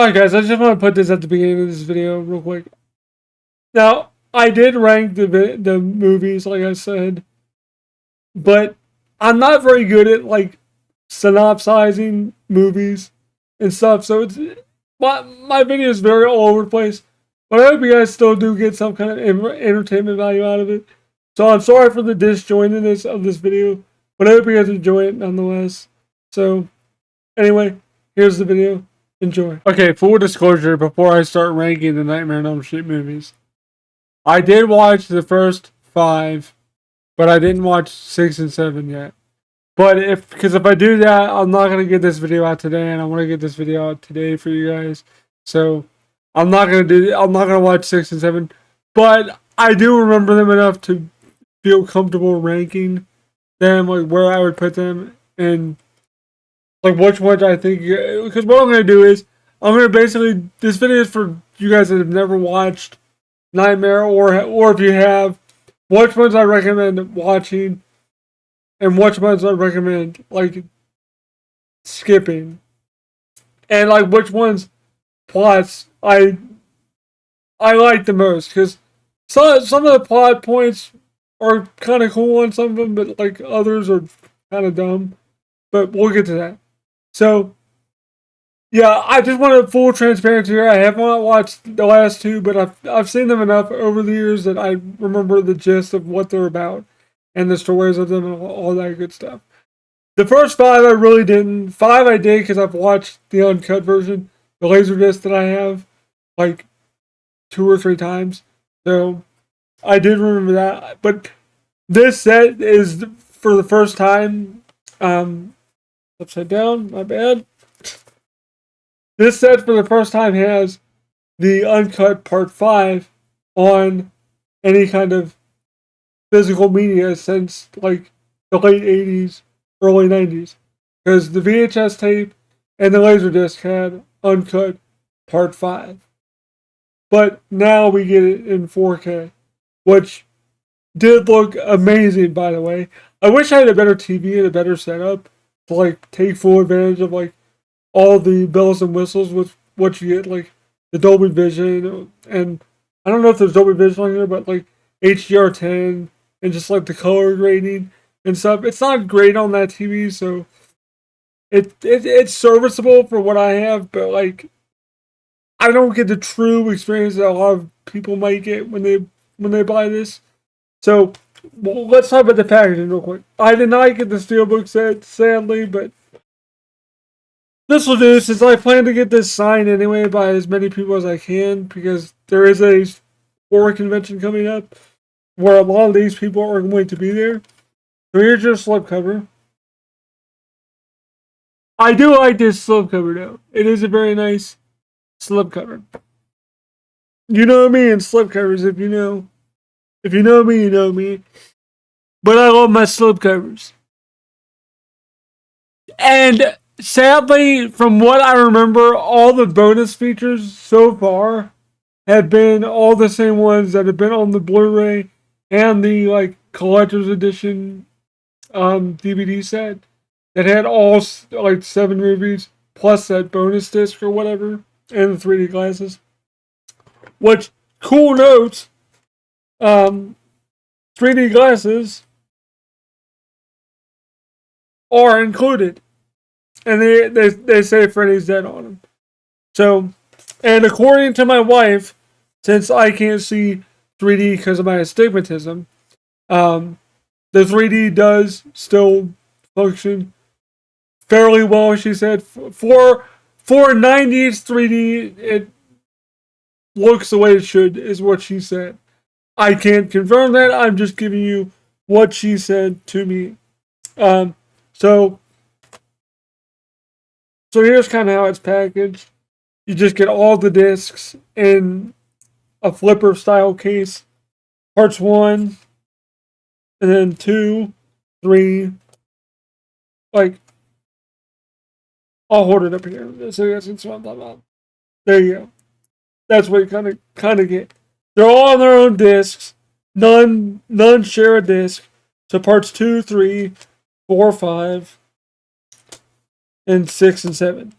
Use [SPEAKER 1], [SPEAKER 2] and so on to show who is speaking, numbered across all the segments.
[SPEAKER 1] Alright guys, I just want to put this at the beginning of this video real quick. Now, I did rank the movies, like I said, but I'm not very good at, like, synopsizing movies and stuff, so it's my video is very all over the place, but I hope you guys still do get some kind of entertainment value out of it. So I'm sorry for the disjointedness of this video, but I hope you guys enjoy it nonetheless. So, anyway, here's the video. Enjoy. Okay, full disclosure before I start ranking the Nightmare on Elm Street movies. I did watch the first 5, but I didn't watch 6 and 7 yet. But because if I do that, I'm not going to get this video out today, and I want to get this video out today for you guys. So, I'm not going to watch 6 and 7, but I do remember them enough to feel comfortable ranking them, like where I would put them, and like which ones I think, because what I'm going to do is, I'm going to basically, this video is for you guys that have never watched Nightmare, or if you have, which ones I recommend watching, and which ones I recommend, like, skipping. And, like, which ones plots I like the most, because some of the plot points are kind of cool on some of them, but, like, others are kind of dumb. But we'll get to that. So, yeah, I just wanted full transparency here. I have not watched the last 2, but I've seen them enough over the years that I remember the gist of what they're about and the stories of them and all that good stuff. The first 5 I really didn't. 5 I did because I've watched the uncut version, the Laserdisc that I have, like 2 or 3 times. So I did remember that. But this set is for the first time. Upside down, my bad. This set for the first time has the uncut part 5 on any kind of physical media since like the late 80s, early 90s. Because the VHS tape and the Laserdisc had uncut part 5. But now we get it in 4K, which did look amazing, by the way. I wish I had a better TV and a better setup to like take full advantage of like all the bells and whistles with what you get, like the Dolby Vision, and I don't know if there's Dolby Vision on here, but like HDR10 and just like the color grading and stuff. It's not great on that TV, so it's serviceable for what I have, but like I don't get the true experience that a lot of people might get when they buy this. So let's talk about the packaging real quick. I did not get the Steelbook set, sadly, but this will do, since I plan to get this signed anyway by as many people as I can, because there is a horror convention coming up where a lot of these people are going to be there. So here's your slipcover. I do like this slipcover though. It is a very nice slipcover. You know me and slipcovers, if you know. If you know me, you know me. But I love my slipcovers. And sadly, from what I remember, all the bonus features so far have been all the same ones that have been on the Blu-ray and the like collector's edition DVD set that had all like 7 movies plus that bonus disc or whatever and the 3D glasses. Which, cool note, 3D glasses are included. And they say Freddy's dead on them. So, and according to my wife, since I can't see 3D because of my astigmatism, the 3D does still function fairly well, she said. For 90s 3D, it looks the way it should, is what she said. I can't confirm that. I'm just giving you what she said to me. So here's kind of how it's packaged. You just get all the discs in a flipper style case. Parts 1, and then 2, 3. Like, I'll hold it up here so you guys can see what I'm talking about. There you go. That's what you kind of get. They're all on their own discs. None share a disc. So parts 2, 3, 4, 5. And 6 and 7,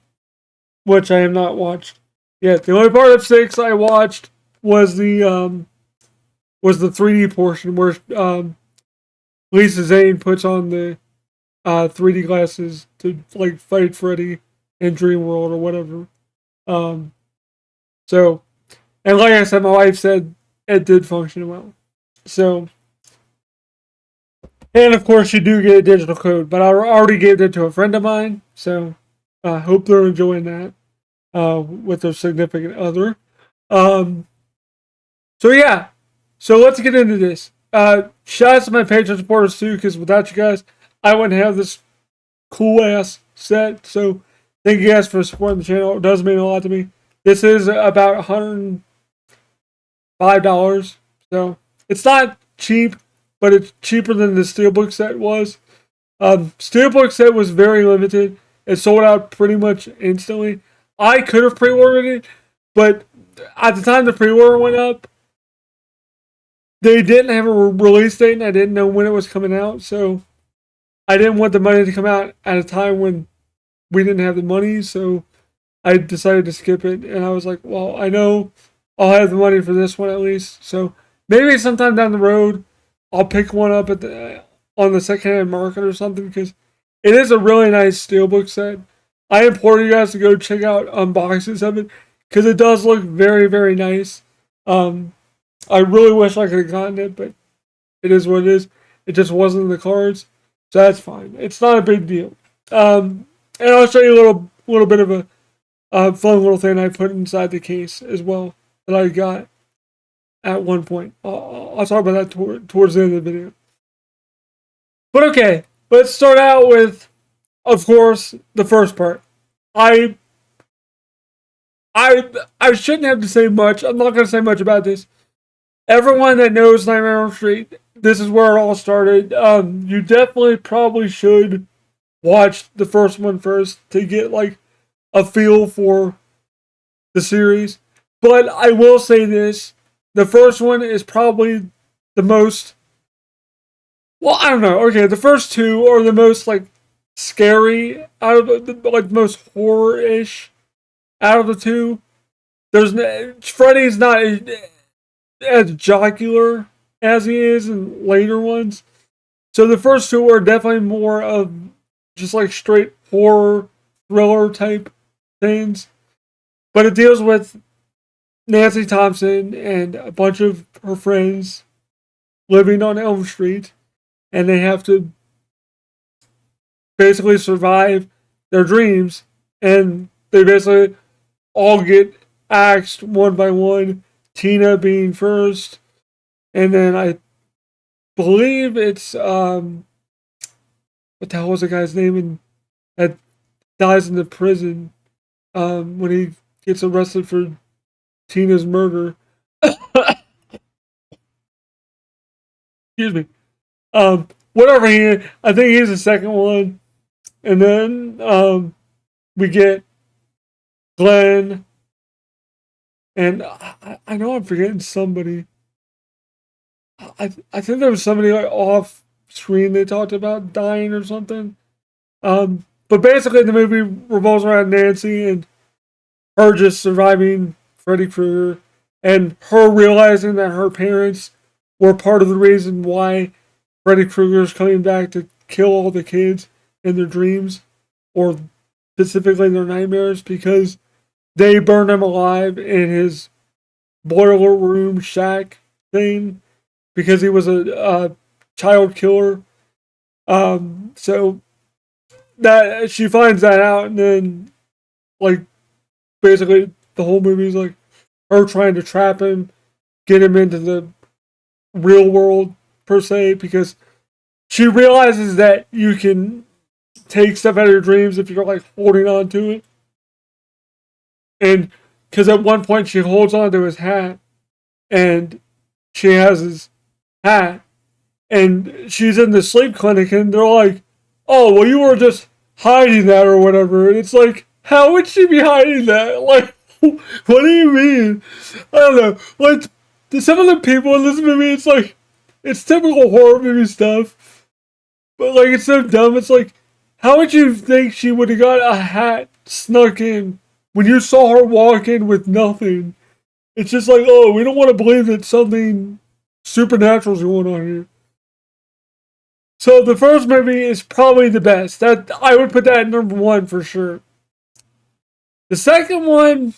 [SPEAKER 1] which I have not watched. Yeah, the only part of 6 I watched was the 3D portion where Lisa Zane puts on the 3D glasses to like fight Freddy in Dream World or whatever. Um, so, and like I said, my wife said it did function well. So, and of course, you do get a digital code, but I already gave it to a friend of mine. So, I hope they're enjoying that with their significant other. Um, so, yeah. So, let's get into this. Shout out to my Patreon supporters too, because without you guys, I wouldn't have this cool ass set. So, thank you guys for supporting the channel. It does mean a lot to me. This is about $105. So, it's not cheap, but it's cheaper than the Steelbook set was. Steelbook set was very limited. It sold out pretty much instantly. I could have pre-ordered it, but at the time the pre-order went up, they didn't have a release date, and I didn't know when it was coming out. So I didn't want the money to come out at a time when we didn't have the money. So I decided to skip it, and I was like, well, I know I'll have the money for this one at least. So maybe sometime down the road, I'll pick one up at on the secondhand market or something, because it is a really nice steelbook set. I implore you guys to go check out unboxings of it, because it does look very, very nice. I really wish I could have gotten it, but it is what it is. It just wasn't in the cards, so that's fine. It's not a big deal. And I'll show you a little bit of a fun little thing I put inside the case as well that I got at one point. I'll talk about that towards the end of the video. But okay, let's start out with, of course, the first part. I shouldn't have to say much. I'm not going to say much about this. Everyone that knows Nightmare on Elm Street, this is where it all started. You definitely probably should watch the first one first to get like a feel for the series. But I will say this: the first one is probably the most. Well, I don't know. Okay, the first two are the most like scary out of the like most horror-ish out of the two. Freddy's not as jocular as he is in later ones. So the first two are definitely more of just like straight horror thriller type things. But it deals with Nancy Thompson and a bunch of her friends living on Elm Street, and they have to basically survive their dreams, and they basically all get axed one by one, Tina being first, and then I believe it's what the hell was the guy's name that dies in the prison when he gets arrested for Tina's murder. Excuse me. Whatever I think he's the second one, and then we get Glenn, and I know I'm forgetting somebody. I think there was somebody like off screen they talked about dying or something. But basically the movie revolves around Nancy and her just surviving Freddy Krueger, and her realizing that her parents were part of the reason why Freddy Krueger is coming back to kill all the kids in their dreams, or specifically their nightmares, because they burned him alive in his boiler room shack thing because he was a child killer. So that she finds that out, and then like basically the whole movie is like her trying to trap him, get him into the real world per se, because she realizes that you can take stuff out of your dreams if you're like holding on to it. And because at one point she holds on to his hat, and she has his hat, and she's in the sleep clinic, and they're like, oh, well, you were just hiding that or whatever. And it's like, how would she be hiding that? Like, what do you mean? I don't know. Like, some of the people in this movie, it's like, it's typical horror movie stuff, but like, it's so dumb. It's like, how would you think she would have got a hat snuck in when you saw her walk in with nothing, it's just like, oh, we don't want to believe that something supernatural is going on here. So the first movie is probably the best. That I would put that at number one for sure. The second one,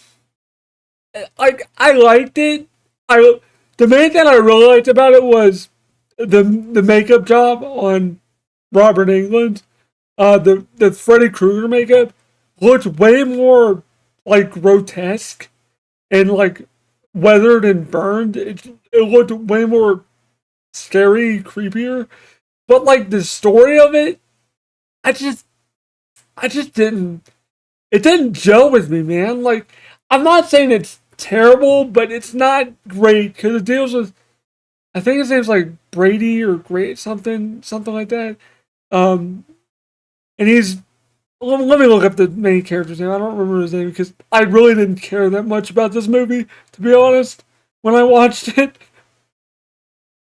[SPEAKER 1] I liked it. The main thing I really liked about it was the makeup job on Robert Englund. The Freddy Krueger makeup looked way more like grotesque and like weathered and burned. It looked way more scary, creepier. But like the story of it, I just I just didn't it didn't gel with me, man. Like I'm not saying it's terrible, but it's not great because it deals with I think his name's like Brady or Great something like that. Um, and he's let me look up the main character's name. I don't remember his name because I really didn't care that much about this movie, to be honest. When I watched it,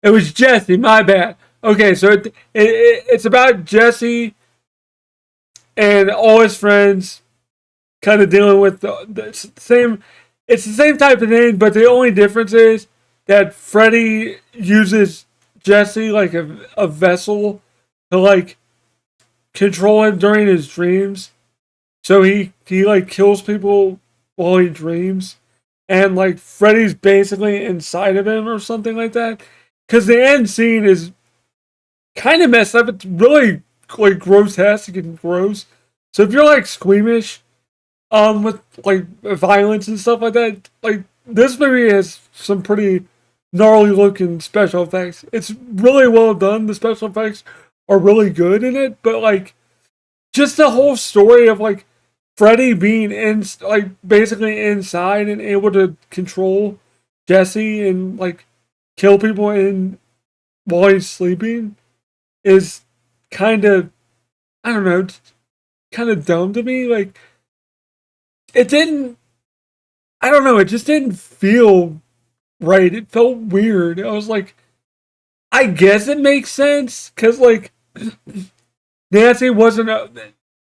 [SPEAKER 1] it was Jesse. My bad. Okay, so it's about Jesse and all his friends, kind of dealing with the same. It's the same type of thing, but the only difference is that Freddy uses Jesse like a vessel to like control him during his dreams. So he like kills people while he dreams, and like Freddy's basically inside of him or something like that. Because the end scene is kind of messed up. It's really like grotesque and gross. So if you're like squeamish, with like violence and stuff like that, like this movie has some pretty gnarly looking special effects. It's really well done. The special effects are really good in it, but like just the whole story of like Freddy being in like basically inside and able to control Jesse and like kill people in while he's sleeping is kind of I don't know, kind of dumb to me. Like it didn't I don't know, it just didn't feel right. It felt weird. I was like I guess it makes sense cuz like Nancy wasn't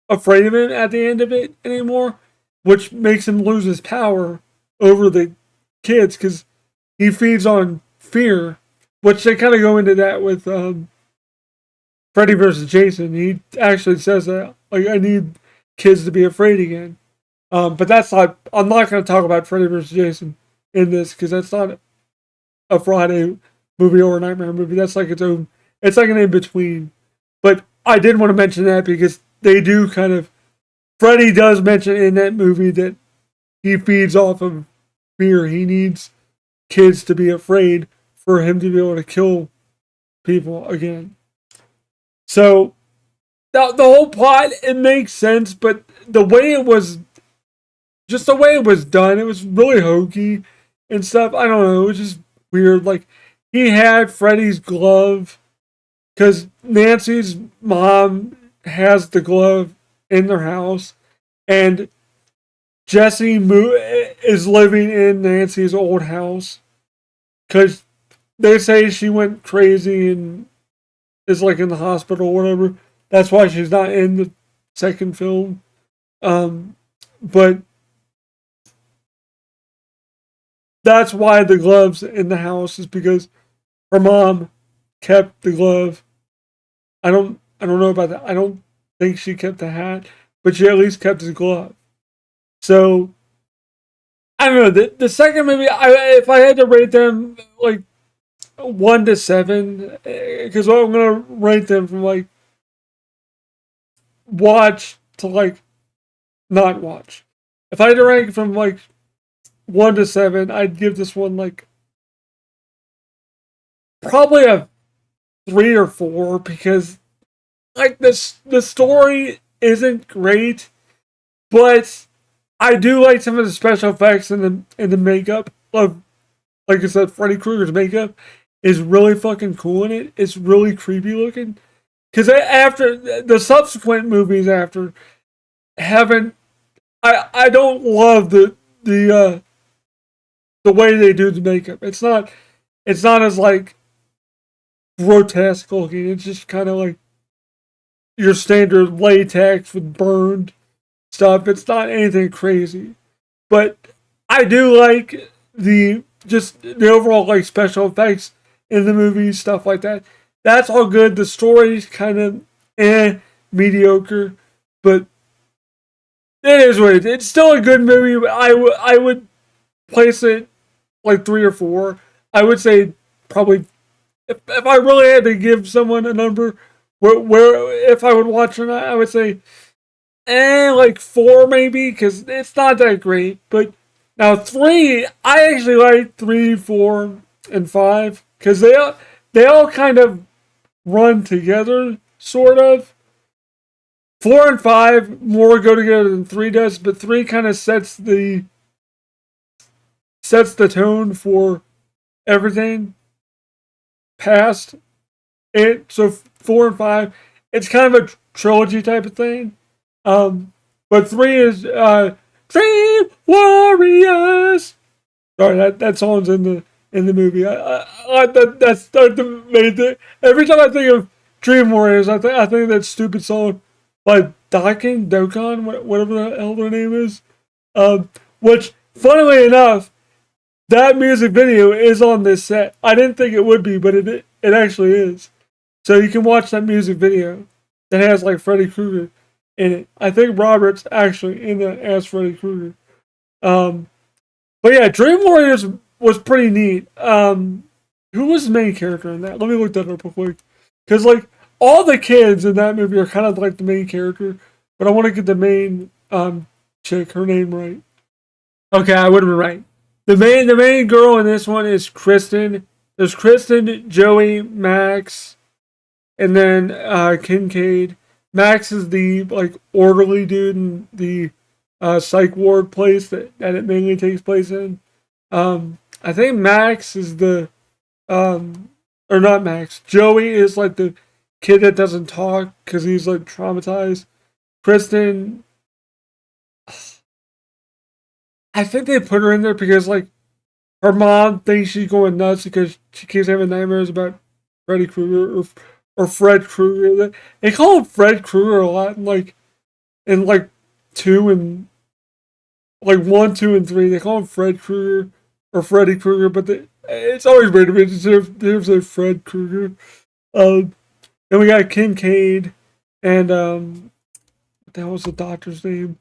[SPEAKER 1] afraid of him at the end of it anymore, which makes him lose his power over the kids because he feeds on fear, which they kind of go into that with Freddy versus Jason. He actually says that like I need kids to be afraid again. But that's not. I'm not going to talk about Freddy versus Jason in this because that's not a Friday movie or a Nightmare movie. That's like its own. It's like an in between. But I did want to mention that because they do kind of. Freddy does mention in that movie that he feeds off of fear. He needs kids to be afraid for him to be able to kill people again. So the whole plot it makes sense, but the way it was, just the way it was done, it was really hokey and stuff. I don't know. It was just weird. Like he had Freddy's glove because Nancy's mom has the glove in their house, and Jesse is living in Nancy's old house because they say she went crazy and is like in the hospital or whatever. That's why she's not in the second film. But that's why the glove's in the house is because her mom kept the glove. I don't know about that. I don't think she kept the hat, but she at least kept his glove. So I don't know. The second movie, if I had to rate them like 1 to 7, because I'm gonna rate them from like watch to like not watch. If I had to rank from like 1 to 7, I'd give this one like probably a 3 or 4 because like the story isn't great, but I do like some of the special effects and the makeup of like I said, Freddy Krueger's makeup is really fucking cool in it. It's really creepy looking. Because after the subsequent movies after haven't, I don't love the way they do the makeup. It's not as like grotesque looking. It's just kind of like your standard latex with burned stuff. It's not anything crazy. but I do like the overall like special effects in the movie, stuff like that. That's all good. The story's kind of mediocre, but it is what it is. It's still a good movie. But I would place it like 3 or 4. I would say probably if I really had to give someone a number where if I would watch it, I would say like 4 maybe, because it's not that great. But now 3, I actually like 3, 4, and 5 because they all kind of run together, sort of. 4 and 5 more go together than 3 does, but 3 kind of sets the tone for everything past it. So 4 and 5, it's kind of a trilogy type of thing. But 3 is Dream Warriors. Sorry, that song's in the movie. I that's the main thing. Every time I think of Dream Warriors, I think of that stupid song by Dokkan, whatever the hell their name is. Which, funnily enough, that music video is on this set. I didn't think it would be, but it actually is. So you can watch that music video that has like Freddy Krueger in it. I think Robert's actually in it as Freddy Krueger. But yeah, Dream Warriors was pretty neat. Who was the main character in that? Let me look that up real quick. Because like all the kids in that movie are kind of like the main character, but I want to get the main chick, her name right. Okay, I would have been right. The main girl in this one is Kristen. There's Kristen, Joey, Max, and then Kincaid. Max is the like orderly dude in the psych ward place that it mainly takes place in. I think Max is the or not Max. Joey is like the kid that doesn't talk because he's like traumatized. Kristen, I think they put her in there because like her mom thinks she's going nuts because she keeps having nightmares about Freddy Krueger or Fred Krueger. They call him Fred Krueger a lot in 2 and like 1, 2, and 3. They call him Fred Krueger or Freddy Krueger, but it's always weird to me to say Fred Krueger. Then we got Kincaid and what the hell was the doctor's name?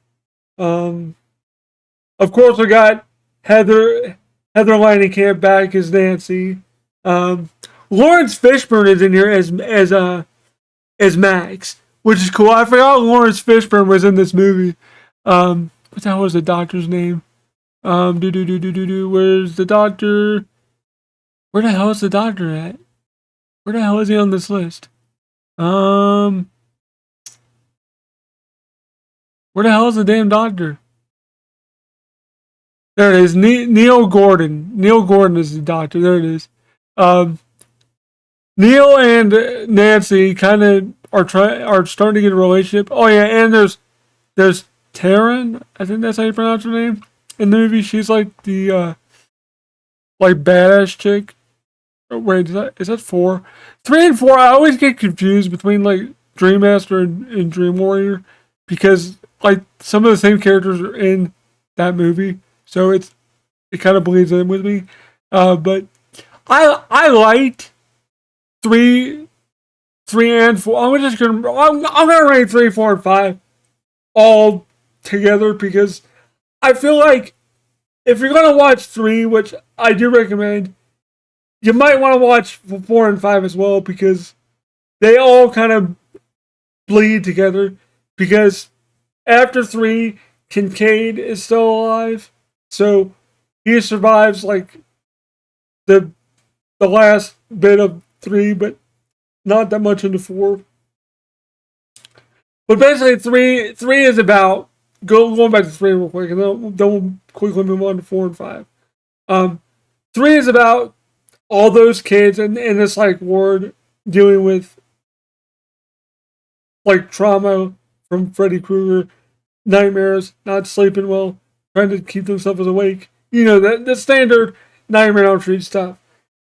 [SPEAKER 1] Of course we got Heather Langenkamp back as Nancy. Lawrence Fishburne is in here as Max, which is cool. I forgot Lawrence Fishburne was in this movie. What the hell was the doctor's name? Where's the doctor? Where the hell is the doctor at? Where the hell is he on this list? Where the hell is the damn doctor? There it is. Neil Gordon. Neil Gordon is the doctor. There it is. Neil and Nancy kind of are starting to get a relationship. Oh yeah, and there's Taryn. I think that's how you pronounce her name in the movie. She's like the like badass chick. Oh, wait, is that 4? 3 and 4. I always get confused between like Dream Master and Dream Warrior because like some of the same characters are in that movie, so it kind of bleeds in with me. But I liked 3 and 4. I'm gonna rank 3, 4, and 5 all together because I feel like if you're gonna watch 3, which I do recommend, you might want to watch 4 and 5 as well because they all kind of bleed together. Because after 3, Kincaid is still alive, so he survives like the last bit of 3, but not that much into 4. But basically, 3 is about going back to 3 real quick, and then we'll quickly move on to 4 and 5. 3 is about all those kids in this like ward dealing with like trauma from Freddy Krueger, nightmares, not sleeping well, trying to keep themselves awake. You know, the standard Nightmare on Elm Street stuff.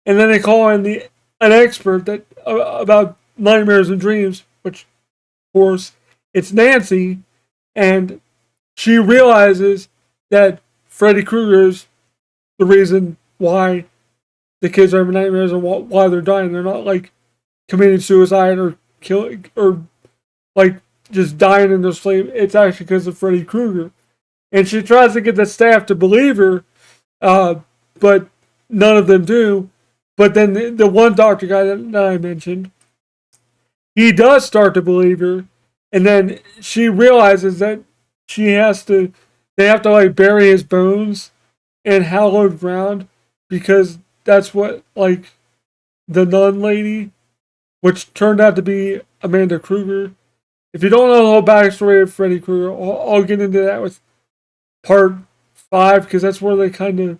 [SPEAKER 1] And then they call in an expert that about nightmares and dreams, which of course it's Nancy, and she realizes that Freddy Krueger is the reason why the kids are having nightmares and why they're dying. They're not like committing suicide or killing or like just dying in their sleep. It's actually because of Freddy Krueger. And she tries to get the staff to believe her, but none of them do. But then the one doctor guy that I mentioned, he does start to believe her, and then she realizes that they have to like bury his bones in hallowed ground because that's what like the nun lady, which turned out to be Amanda Kruger. If you don't know the whole backstory of Freddy Krueger, I'll get into that with part 5 because that's where they kind of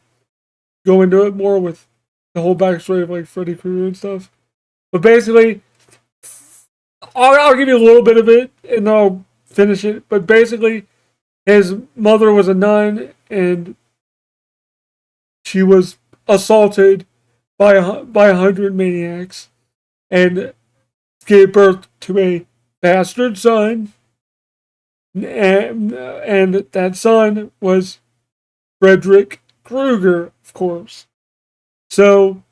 [SPEAKER 1] go into it more with the whole backstory of like Freddy Krueger and stuff. But basically, I'll give you a little bit of it and I'll finish it. But basically, his mother was a nun and she was assaulted by 100 maniacs and gave birth to a bastard son. And that son was Frederick Krueger, of course. So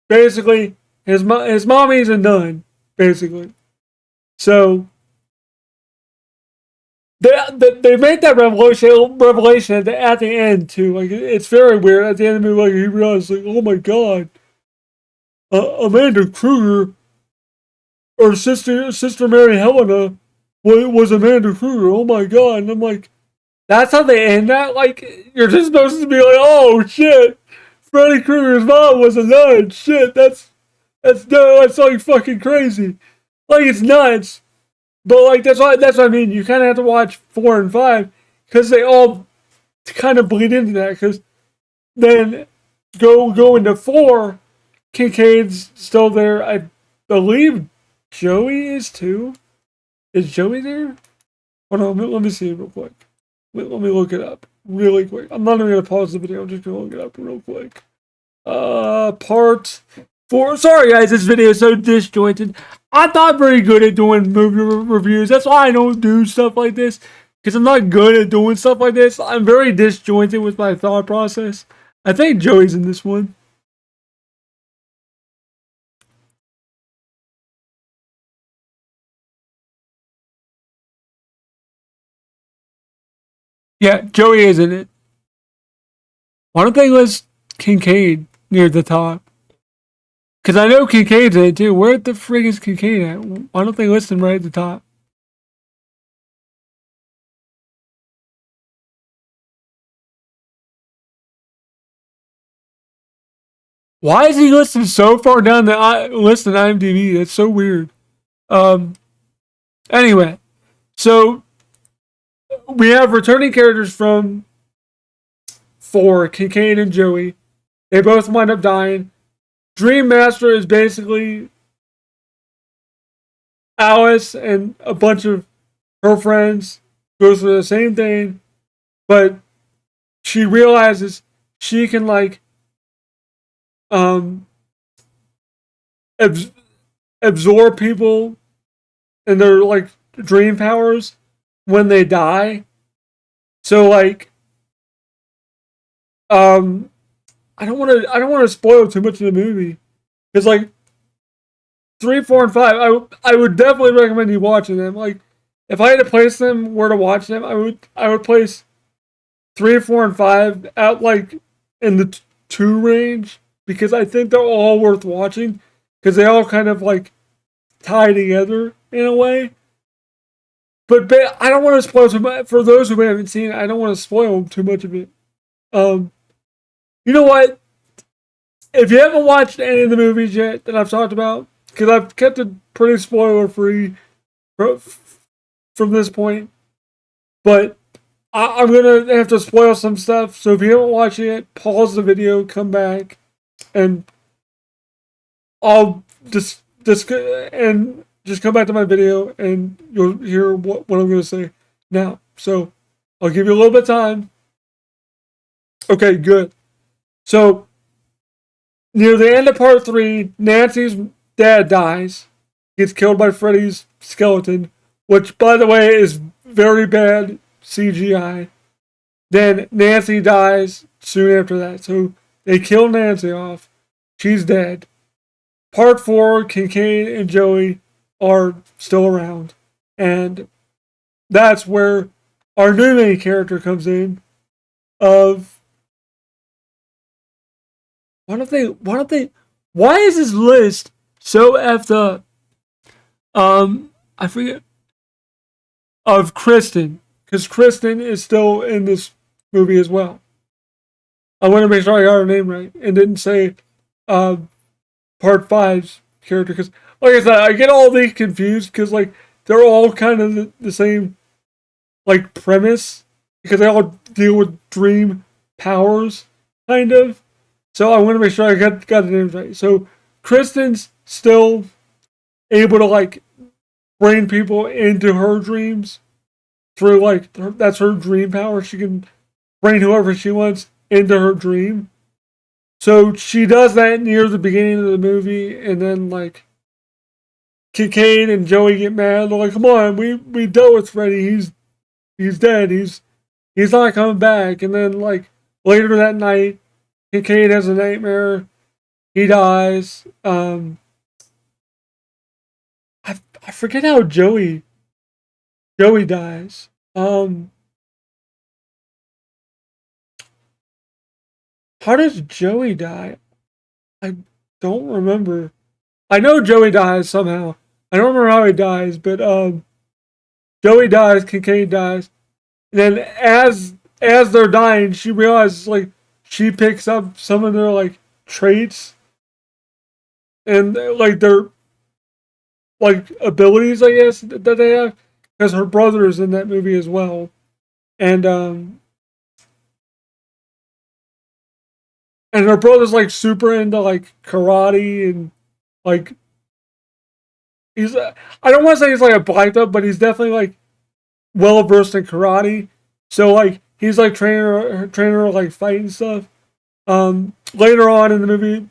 [SPEAKER 1] basically, his mommy's a nun, basically. So they made that revelation at the end too. Like it's very weird. At the end of the movie, like he realized, like, oh my god, Amanda Krueger or Sister Mary Helena was Amanda Krueger. Oh my god! And I'm like, that's how they end that. Like you're just supposed to be like, oh shit, Freddy Krueger's mom was a nun. Shit, that's like fucking crazy. Like it's nuts. But like that's what I mean. You kind of have to watch 4 and 5 because they all kind of bleed into that. Because then go into 4, Kincaid's still there. I believe Joey is too. Is Joey there? Hold on, let me see real quick. Let me look it up really quick. I'm not even gonna pause the video. I'm just gonna look it up real quick. Part 4. Sorry guys, this video is so disjointed. I'm not very good at doing movie reviews. That's why I don't do stuff like this. Because I'm not good at doing stuff like this. I'm very disjointed with my thought process. I think Joey's in this one. Yeah, Joey is in it. Why don't they list Kincaid near the top? Because I know Kincaid's in it too. Where the frig is Kincaid at? Why don't they list him right at the top? Why is he listed so far down the list in IMDb? That's so weird. Anyway, so we have returning characters from 4, Kincaid and Joey. They both wind up dying. Dream Master is basically Alice and a bunch of her friends go through the same thing, but she realizes she can like absorb people and their like dream powers when they die. So like I don't want to spoil too much of the movie because like 3, 4, and 5, I would definitely recommend you watching them. Like if I had to place them where to watch them, I would place 3, 4, and 5 out like in the 2 range because I think they're all worth watching because they all kind of like tie together in a way. But I don't want to spoil too much for those who haven't seen it. I don't want to spoil too much of it. You know what? If you haven't watched any of the movies yet that I've talked about, because I've kept it pretty spoiler free from this point, but I'm gonna have to spoil some stuff. So if you haven't watched it yet, pause the video, come back, and I'll just come back to my video, and you'll hear what I'm gonna say now. So I'll give you a little bit of time. Okay, good. So, near the end of part 3, Nancy's dad dies. Gets killed by Freddy's skeleton, which, by the way, is very bad CGI. Then Nancy dies soon after that. So they kill Nancy off. She's dead. Part 4, Kincaid and Joey are still around. And that's where our new main character comes in of why is this list so effed up? I forget of Kristen. Because Kristen is still in this movie as well. I want to make sure I got her name right and didn't say uh, part 5's character. Because, like I said, I get all these confused because, like, they're all kind of the same, like, premise. Because they all deal with dream powers, kind of. So I want to make sure I got the names right. So Kristen's still able to, like, bring people into her dreams through, like, that's her dream power. She can bring whoever she wants into her dream. So she does that near the beginning of the movie, and then, like, Kincaid and Joey get mad. They're like, "Come on, we dealt with Freddy. He's dead. He's not coming back." And then, like, later that night, Kincaid has a nightmare. He dies. I forget how Joey dies. How does Joey die? I don't remember. I know Joey dies somehow. I don't remember how he dies, but Joey dies, Kincaid dies, and then as they're dying, she realizes, like, she picks up some of their, like, traits and, like, their, like, abilities, I guess, that they have, because her brother is in that movie as well, and her brother's, like, super into, like, karate and, like, he's I don't want to say he's like a black belt, but he's definitely, like, well versed in karate. So, like, he's, like, training her, like, fight and stuff. Later on in the movie,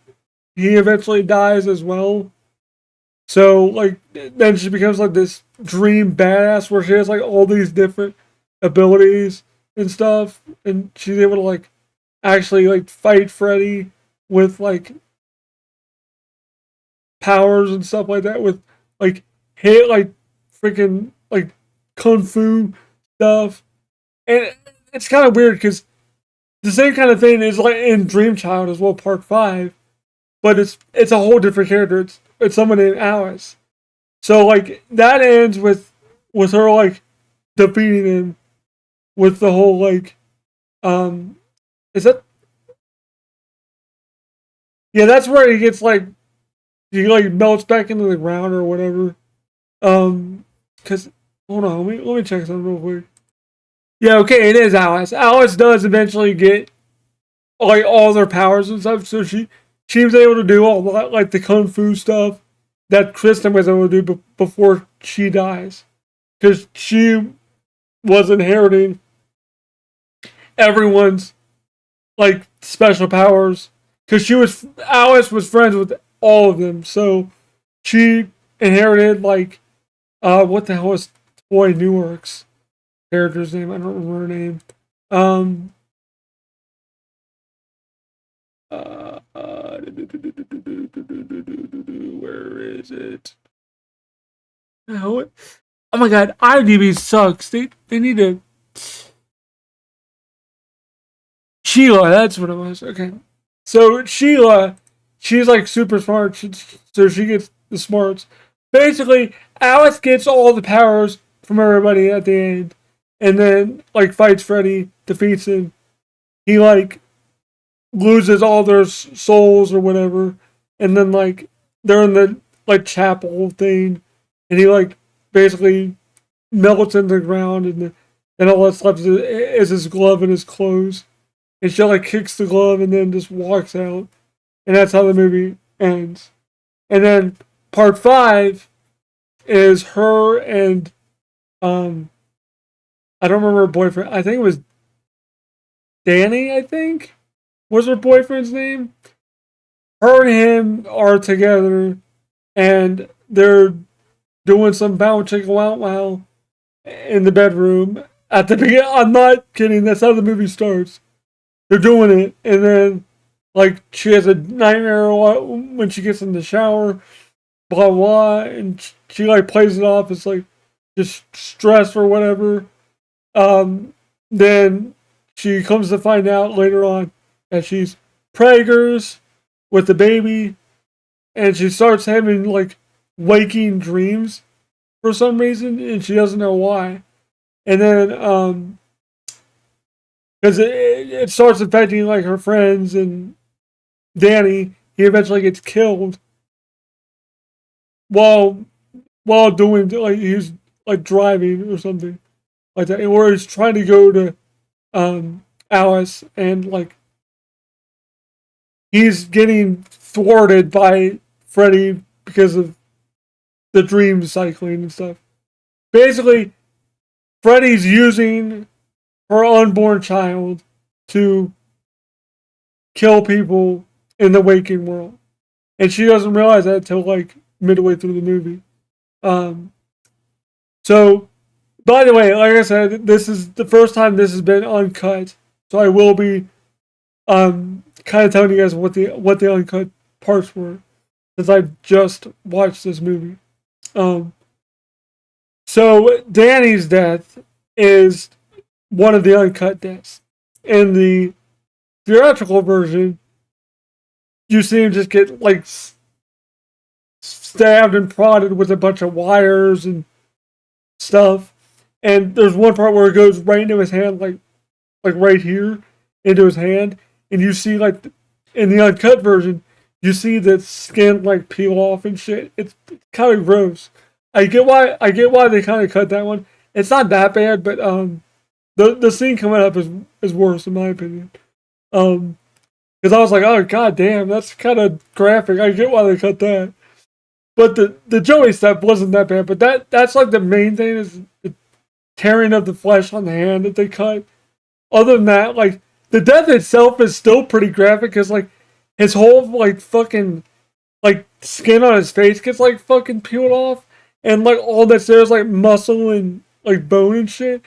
[SPEAKER 1] he eventually dies as well. So, like, then she becomes, like, this dream badass where she has, like, all these different abilities and stuff, and she's able to, like, actually, like, fight Freddy with, like, powers and stuff like that, with, like, hit, like, freaking, like, kung fu stuff. And it's kind of weird because the same kind of thing is, like, in Dream Child as well, Part 5, but it's a whole different character. It's someone named Alice. So, like, that ends with her, like, defeating him with the whole, like, is that, yeah, that's where he gets, like, he, like, melts back into the ground or whatever. Because, hold on, let me check something real quick. Yeah, okay, it is Alice. Alice does eventually get, like, all their powers and stuff, so she was able to do all that, like, the kung fu stuff that Kristen was able to do before she dies, because she was inheriting everyone's, like, special powers, because Alice was friends with all of them, so she inherited, like, what the hell is Toy Newark's character's name? I don't remember her name. Where is it? Oh my god, IMDb sucks. They need to. Sheila, that's what it was. Okay, so Sheila, she's, like, super smart. So she gets the smarts. Basically, Alice gets all the powers from everybody at the end, and then, like, fights Freddy, defeats him. He, like, loses all their souls or whatever, and then, like, they're in the, like, chapel thing, and he, like, basically melts into the ground, and all that's left is his glove and his clothes. And she, like, kicks the glove and then just walks out, and that's how the movie ends. And then part 5 is her and I don't remember her boyfriend. I think it was Danny. I think was her boyfriend's name. Her and him are together, and they're doing some bow chicka wow wow in the bedroom, at the beginning. I'm not kidding. That's how the movie starts. They're doing it, and then like she has a nightmare when she gets in the shower, blah blah, and she like plays it off as like just stress or whatever. Then she comes to find out later on that she's preggers with the baby, and she starts having like waking dreams for some reason, and she doesn't know why. And then because it starts affecting like her friends and Danny, he eventually gets killed while doing like he's like driving or something like that, or he's trying to go to Alice, and like he's getting thwarted by Freddy because of the dream cycling and stuff. Basically, Freddy's using her unborn child to kill people in the waking world, and she doesn't realize that until like midway through the movie. So, by the way, like I said, this is the first time this has been uncut, so I will be kind of telling you guys what the uncut parts were, since I just watched this movie. So Danny's death is one of the uncut deaths. In the theatrical version, you see him just get like stabbed and prodded with a bunch of wires and stuff. And there's one part where it goes right into his hand, like right here into his hand, and you see like in the uncut version, you see the skin like peel off and shit. It's kind of gross. I get why they kind of cut that one. It's not that bad, but the scene coming up is worse in my opinion. Because I was like, oh god damn, that's kind of graphic. I get why they cut that. But the Joey stuff wasn't that bad. But that's like the main thing is the tearing of the flesh on the hand that they cut. Other than that, like the death itself is still pretty graphic because like his whole like fucking like skin on his face gets like fucking peeled off, and like all that's there is like muscle and like bone and shit.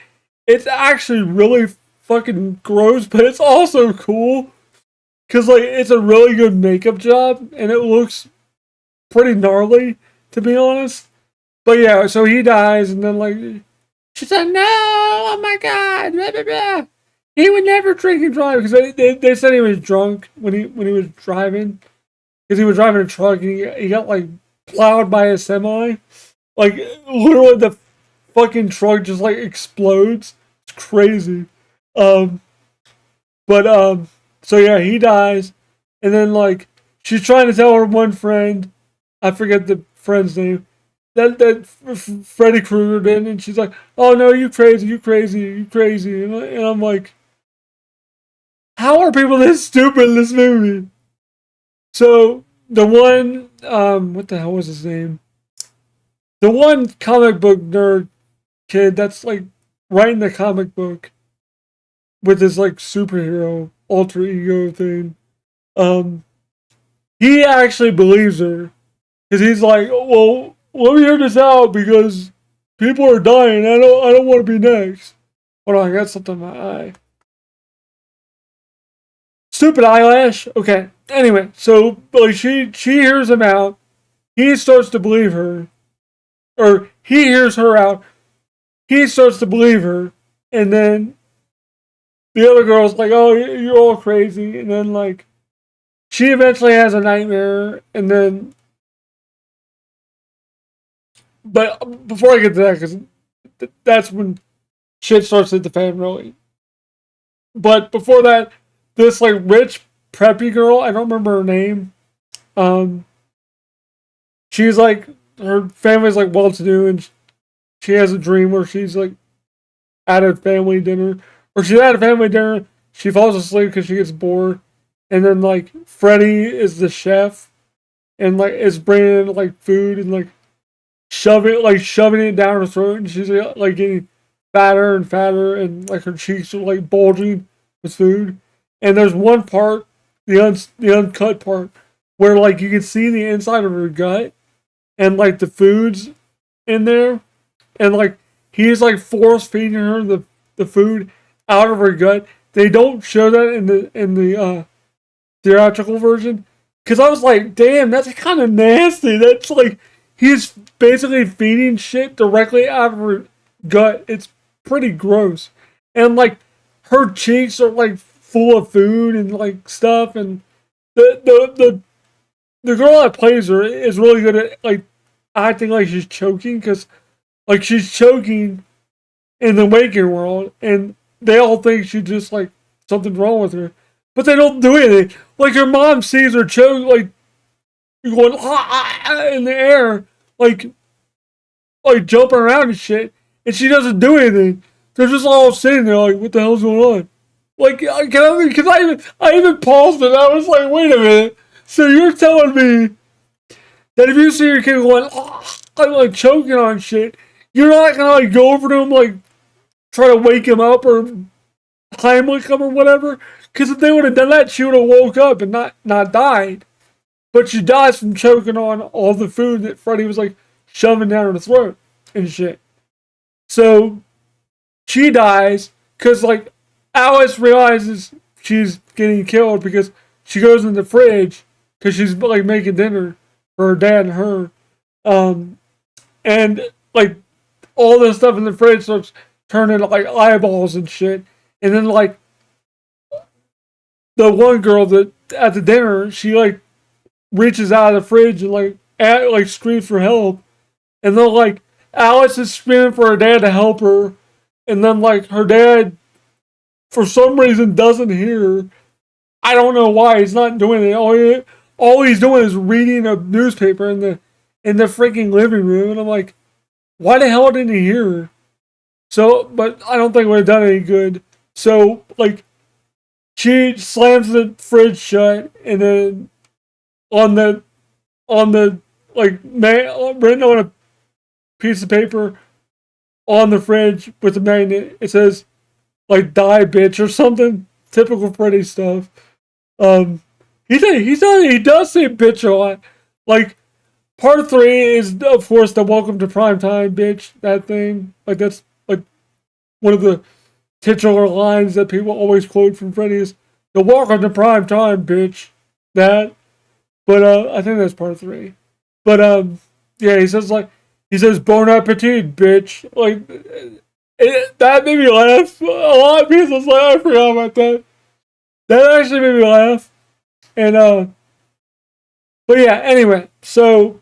[SPEAKER 1] It's actually really fucking gross, but it's also cool because like it's a really good makeup job and it looks pretty gnarly to be honest. But yeah, so he dies, and then like she said, "No, oh my god, blah, blah, blah. He would never drink and drive," because they said he was drunk when he was driving, because he was driving a truck and he got like plowed by a semi, like literally the fucking truck just like explodes. It's crazy. Um, but so yeah, he dies, and then like she's trying to tell her one friend, I forget the friend's name, that Freddy Krueger did, and she's like, "Oh no, you crazy, you crazy, you crazy," and I'm like, how are people this stupid in this movie? So the one, what the hell was his name? The one comic book nerd kid that's like writing the comic book with his like superhero alter ego thing. Um, he actually believes her because he's like, well, let me hear this out because people are dying. I don't want to be next. Hold on, I got something in my eye. Stupid eyelash. Okay. Anyway, so like she hears him out. He starts to believe her, or he hears her out. He starts to believe her, and then the other girl's like, "Oh, you're all crazy." And then like she eventually has a nightmare, and then. But before I get to that, because that's when shit starts to hit the fan, really. But before that, this like rich preppy girl, I don't remember her name. Um, she's like her family's like well to do, and she has a dream where she's like at a family dinner, or she's at a family dinner. She falls asleep because she gets bored, and then like Freddy is the chef, and like is bringing in like food and like shoving it down her throat, and she's like getting fatter and fatter, and like her cheeks are like bulging with food. And there's one part, the uncut part, where like you can see the inside of her gut, and like the food's in there, and like he's like force feeding her the food out of her gut. They don't show that in the theatrical version, because I was like, damn, that's kind of nasty. That's like he's basically feeding shit directly out of her gut. It's pretty gross, and like her cheeks are like full of food and like stuff, and the girl that plays her is really good at like acting like she's choking, because like she's choking in the waking world, and they all think she just like something's wrong with her, but they don't do anything. Like her mom sees her choke, like going in the air, like jumping around and shit, and she doesn't do anything. They're just all sitting there like, what the hell's going on? Like, because I even paused it. I was like, wait a minute. So you're telling me that if you see your kid going, like choking on shit, you're not gonna like go over to him, like try to wake him up or Heimlich him or whatever? Because if they would have done that, she would have woke up and not died. But she dies from choking on all the food that Freddy was like shoving down her throat and shit. So she dies because like Alice realizes she's getting killed because she goes in the fridge because she's like making dinner for her dad and her. And like all the stuff in the fridge starts turning into like eyeballs and shit. And then like the one girl that at the dinner, she like reaches out of the fridge and like screams for help. And then like Alice is screaming for her dad to help her. And then like her dad for some reason doesn't hear her. I don't know why. He's not doing it. All he's doing is reading a newspaper in the freaking living room. And I'm like, why the hell didn't he hear her? So, but I don't think it would have done any good. So, like, she slams the fridge shut, and then on the like written on a piece of paper on the fridge with the magnet, it says like "die bitch" or something. Typical Freddy stuff. He does say bitch a lot. Like part 3 is of course the "Welcome to Primetime, bitch." That thing, like that's like one of the titular lines that people always quote from Freddy is the "Welcome to Primetime, bitch." That, but I think that's part 3. But yeah, he says "Bon appetit, bitch." Like that made me laugh a lot because I was like, I forgot about that. That actually made me laugh. And but yeah, anyway, so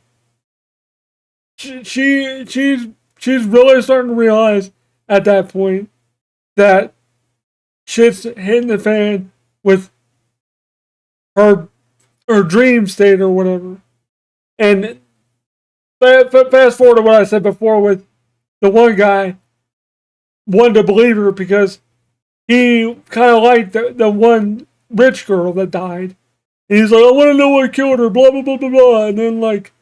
[SPEAKER 1] she's really starting to realize at that point that shit's hitting the fan with her dream state or whatever. And fast forward to what I said before with the one guy wanted to believe her because he kind of liked the one rich girl that died. And he's like, I want to know what killed her, blah, blah, blah, blah, blah. And then, like,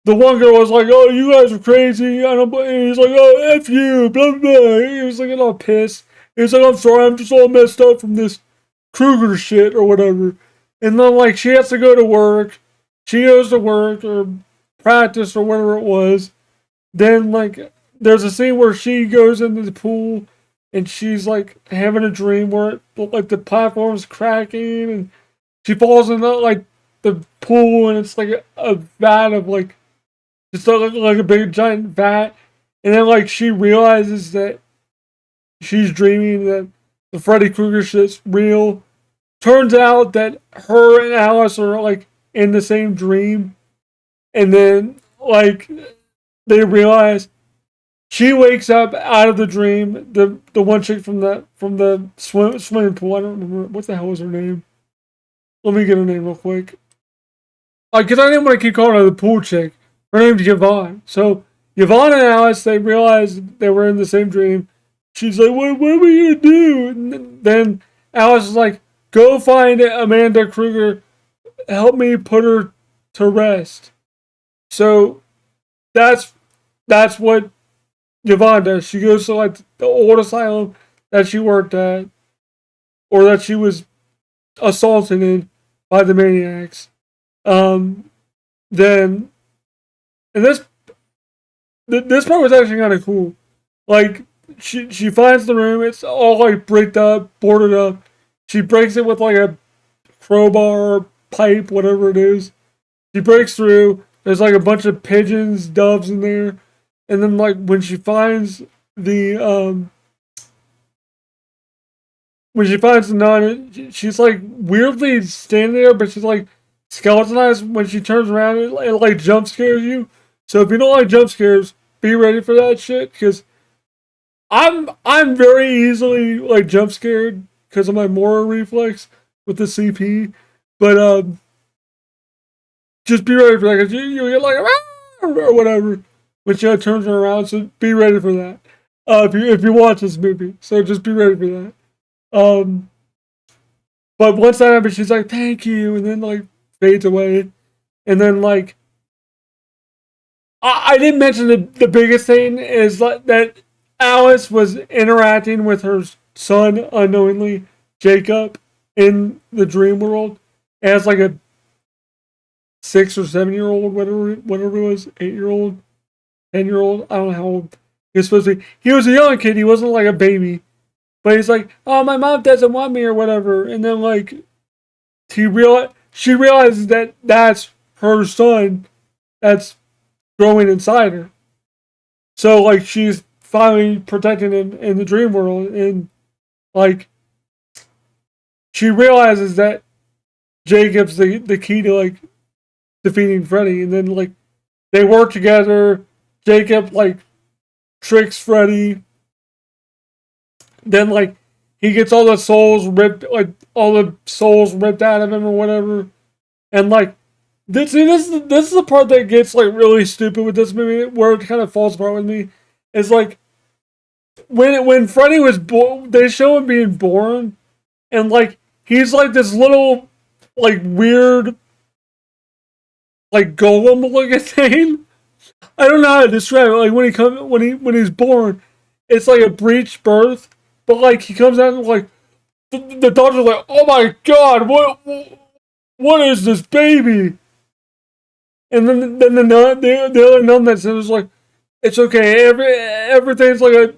[SPEAKER 1] the one girl was like, oh, you guys are crazy. And he's like, oh, F you, blah, blah, blah. He was like, all pissed. He's like, I'm sorry, I'm just all messed up from this Kruger shit or whatever. And then, like, she has to go to work. She goes to work or practice or whatever it was. Then, like, there's a scene where she goes into the pool and she's, like, having a dream where, like, the platform's cracking and she falls into, like, the pool and it's, like, a vat of, like, just like a big giant vat. And then, like, she realizes that she's dreaming that the Freddy Krueger shit's real. Turns out that her and Alice are, like, in the same dream. And then, like, they realize she wakes up out of the dream. The one chick from the swimming pool. I don't remember what the hell was her name. Let me get her name real quick. Because I didn't want to keep calling her the pool chick. Her name's Yvonne. So Yvonne and Alice, they realized they were in the same dream. She's like, what are we gonna do? And then Alice is like, go find Amanda Krueger. Help me put her to rest. So that's what Yvonne does. She goes to like the old asylum that she worked at, or that she was assaulted in by the maniacs. Then, and this part was actually kind of cool. Like she finds the room. It's all like bricked up, boarded up. She breaks it with like a crowbar, pipe, whatever it is. She breaks through. There's like a bunch of pigeons, doves in there, and then like the when she finds the nun, she's like weirdly standing there, but she's like skeletonized. When she turns around, it like jump scares you. So if you don't like jump scares, be ready for that shit, because I'm very easily like jump scared because of my Mora reflex with the CP. But just be ready for that, because you get like or whatever when she turns around. So be ready for that. If you watch this movie, so just be ready for that. Um, but once that happens, she's like, "Thank you," and then like fades away, and then like I didn't mention the biggest thing is that Alice was interacting with her son unknowingly, Jacob, in the dream world as like a 6 or 7 year old, whatever it was, 8 year old, 10 year old. I don't know how old he was supposed to be. He was a young kid. He wasn't like a baby, but he's like, "Oh, my mom doesn't want me," or whatever. And then like she realizes that that's her son that's growing inside her. So like she's finally protecting him in the dream world, and like she realizes that Jacob's the key to like defeating Freddy, and then like they work together. Jacob like tricks Freddy. Then like he gets all the souls ripped, like all the souls ripped out of him or whatever, and like this is the part that gets like really stupid with this movie, where it kind of falls apart with me. Is like when Freddy was born, they show him being born, and like he's like this little like weird like golem looking thing. I don't know how to describe it. Like when he's born, it's like a breech birth, but like he comes out and like the doctor's like, "Oh my god, what is this baby?" And then the other nun that says like, "It's okay. Everything's like a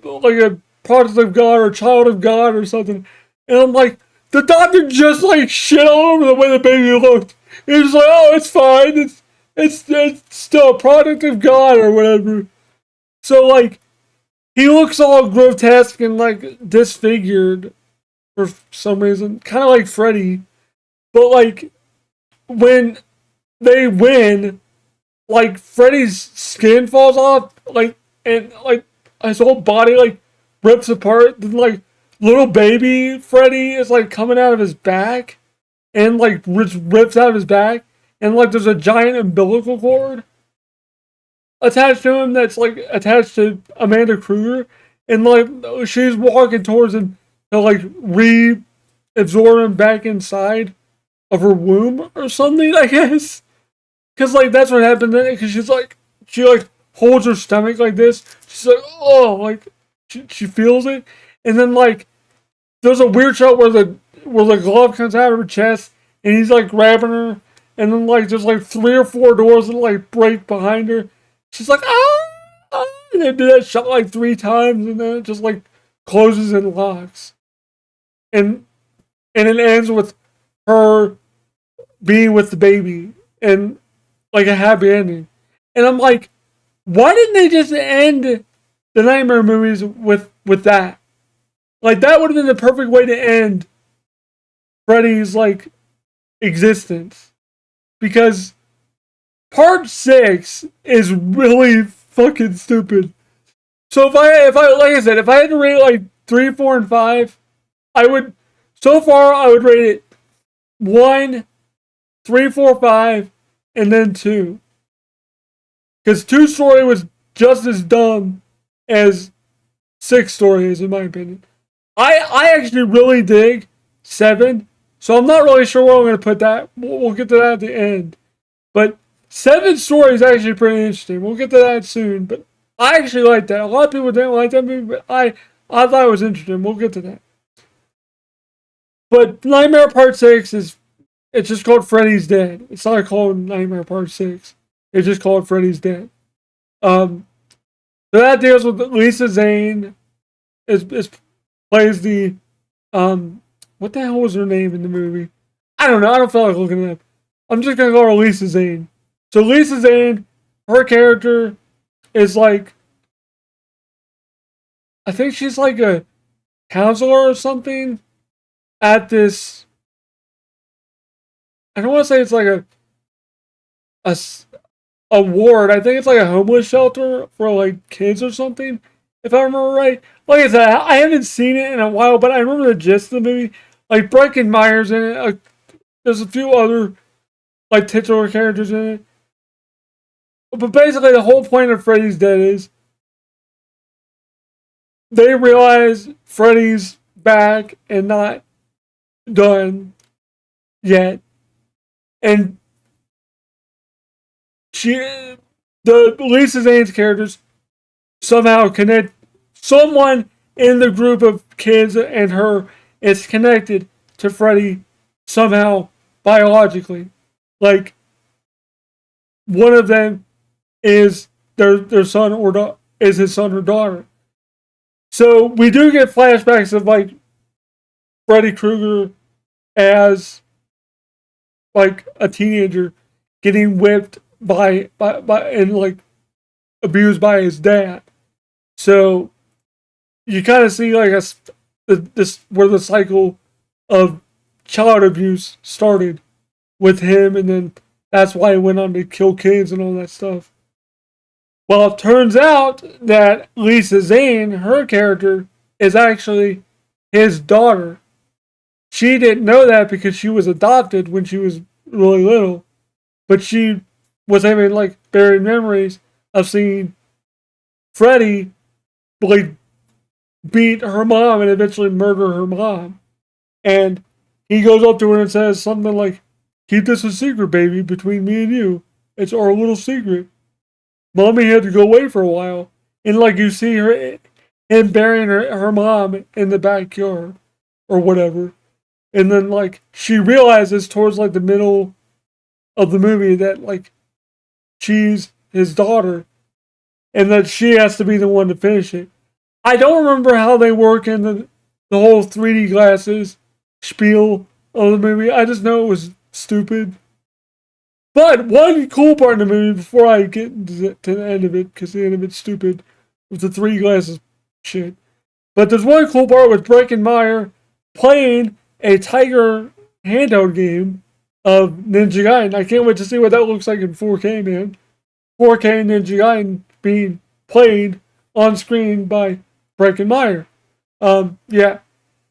[SPEAKER 1] product of God or child of God or something." And I'm like, the doctor just like shit all over the way the baby looked. He was like, "Oh, it's fine. It's still a product of God or whatever." So like he looks all grotesque and like disfigured for some reason, kind of like Freddy. But like when they win, like Freddy's skin falls off, like, and like his whole body like rips apart. Then like little baby Freddy is like coming out of his back, and like rips out of his back, and like there's a giant umbilical cord attached to him that's like attached to Amanda Kruger, and like she's walking towards him to like reabsorb him back inside of her womb or something, I guess. Cause like that's what happened. Cause she like holds her stomach like this. She's like, oh, like she feels it, and then like there's a weird shot where the glove comes out of her chest, and he's like grabbing her, and then like there's like 3 or 4 doors that like break behind her. She's like, ah, and they do that shot like 3 times, and then it just like closes and locks, and it ends with her being with the baby and like a happy ending. And I'm like, why didn't they just end the Nightmare movies with that? Like that would have been the perfect way to end Freddy's like existence, because part 6 is really fucking stupid. So if I like I said, if I had to rate like 3, 4, and 5, I would so far I would rate it 1, 3, 4, 5, and then 2. Because 2 story was just as dumb as 6 story is, in my opinion. I actually really dig 7, so I'm not really sure where I'm going to put that. We'll get to that at the end. But 7 story is actually pretty interesting. We'll get to that soon. But I actually like that. A lot of people didn't like that movie, but I thought it was interesting. We'll get to that. But Nightmare Part 6 it's just called Freddy's Dead. It's not called Nightmare Part 6. It's just called Freddy's Dead. So that deals with Lisa Zane, is plays the what the hell was her name in the movie? I don't know. I don't feel like looking it up. I'm just gonna call her Lisa Zane. So Lisa Zane, her character is like, I think she's like a counselor or something at this. I don't want to say it's like a ward. I think it's like a homeless shelter for like kids or something, if I remember right. Like I said, I haven't seen it in a while, but I remember the gist of the movie. Like Breckin Meyer's in it. There's a few other like titular characters in it. But basically, the whole point of Freddy's Dead is they realize Freddy's back and not done yet, and the Lisa Zane's characters somehow connect. Someone in the group of kids and her is connected to Freddy somehow biologically. Like one of them is their son or is his son or daughter. So we do get flashbacks of like Freddy Krueger as like a teenager getting whipped by and like abused by his dad. So you kind of see like this where the cycle of child abuse started with him, and then that's why he went on to kill kids and all that stuff. Well, it turns out that Lisa Zane, her character, is actually his daughter. She didn't know that because she was adopted when she was really little, but she was having like buried memories of seeing Freddy like beat her mom and eventually murder her mom. And he goes up to her and says something like, "Keep this a secret, baby, between me and you. It's our little secret. Mommy had to go away for a while." And like you see him burying her mom in the backyard or whatever. And then like she realizes towards like the middle of the movie that like she's his daughter and that she has to be the one to finish it. I don't remember how they work in the whole 3D glasses spiel of the movie. I just know it was stupid. But one cool part of the movie, before I get to the end of it, because the end of it's stupid, with the 3D glasses shit. But there's one cool part with Breckin Meyer playing a Tiger handheld game of Ninja Gaiden. I can't wait to see what that looks like in 4K, man. 4K Ninja Gaiden being played on screen by Breckin Meyer. Yeah,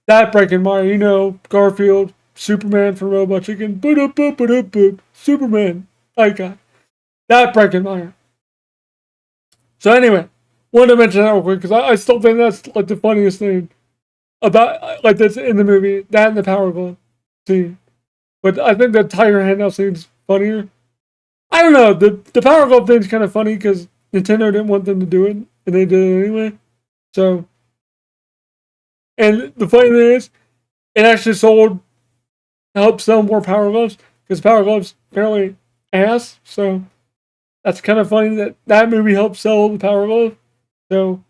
[SPEAKER 1] that Breckin Meyer, you know, Garfield, Superman from Robot Chicken, boop boop boop boop boop, Superman, icon. That Breckin Meyer. So anyway, wanted to mention that real quick because I still think that's like the funniest thing about like that's in the movie. That and the Power Glove scene. But I think the Tiger Handout scene's funnier. I don't know. The Power Glove thing's kind of funny because Nintendo didn't want them to do it, and they did it anyway. So, and the funny thing is, it actually helped sell more Power Gloves because Power Gloves apparently ass. So that's kind of funny that movie helped sell the Power Glove. So,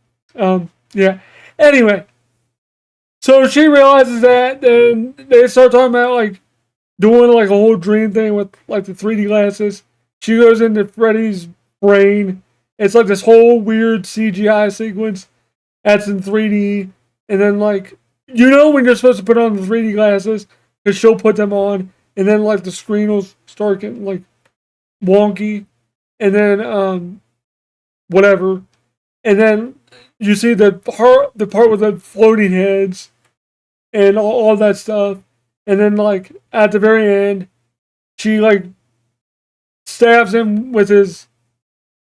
[SPEAKER 1] yeah. Anyway, so she realizes that, and they start talking about like doing like a whole dream thing with like the 3D glasses. She goes into Freddy's brain. It's like this whole weird CGI sequence that's in 3D. And then like, you know when you're supposed to put on the 3D glasses, because she'll put them on, and then like the screen will start getting like wonky. And then whatever. And then you see the part with the floating heads and all that stuff. And then like at the very end, she like stabs him with his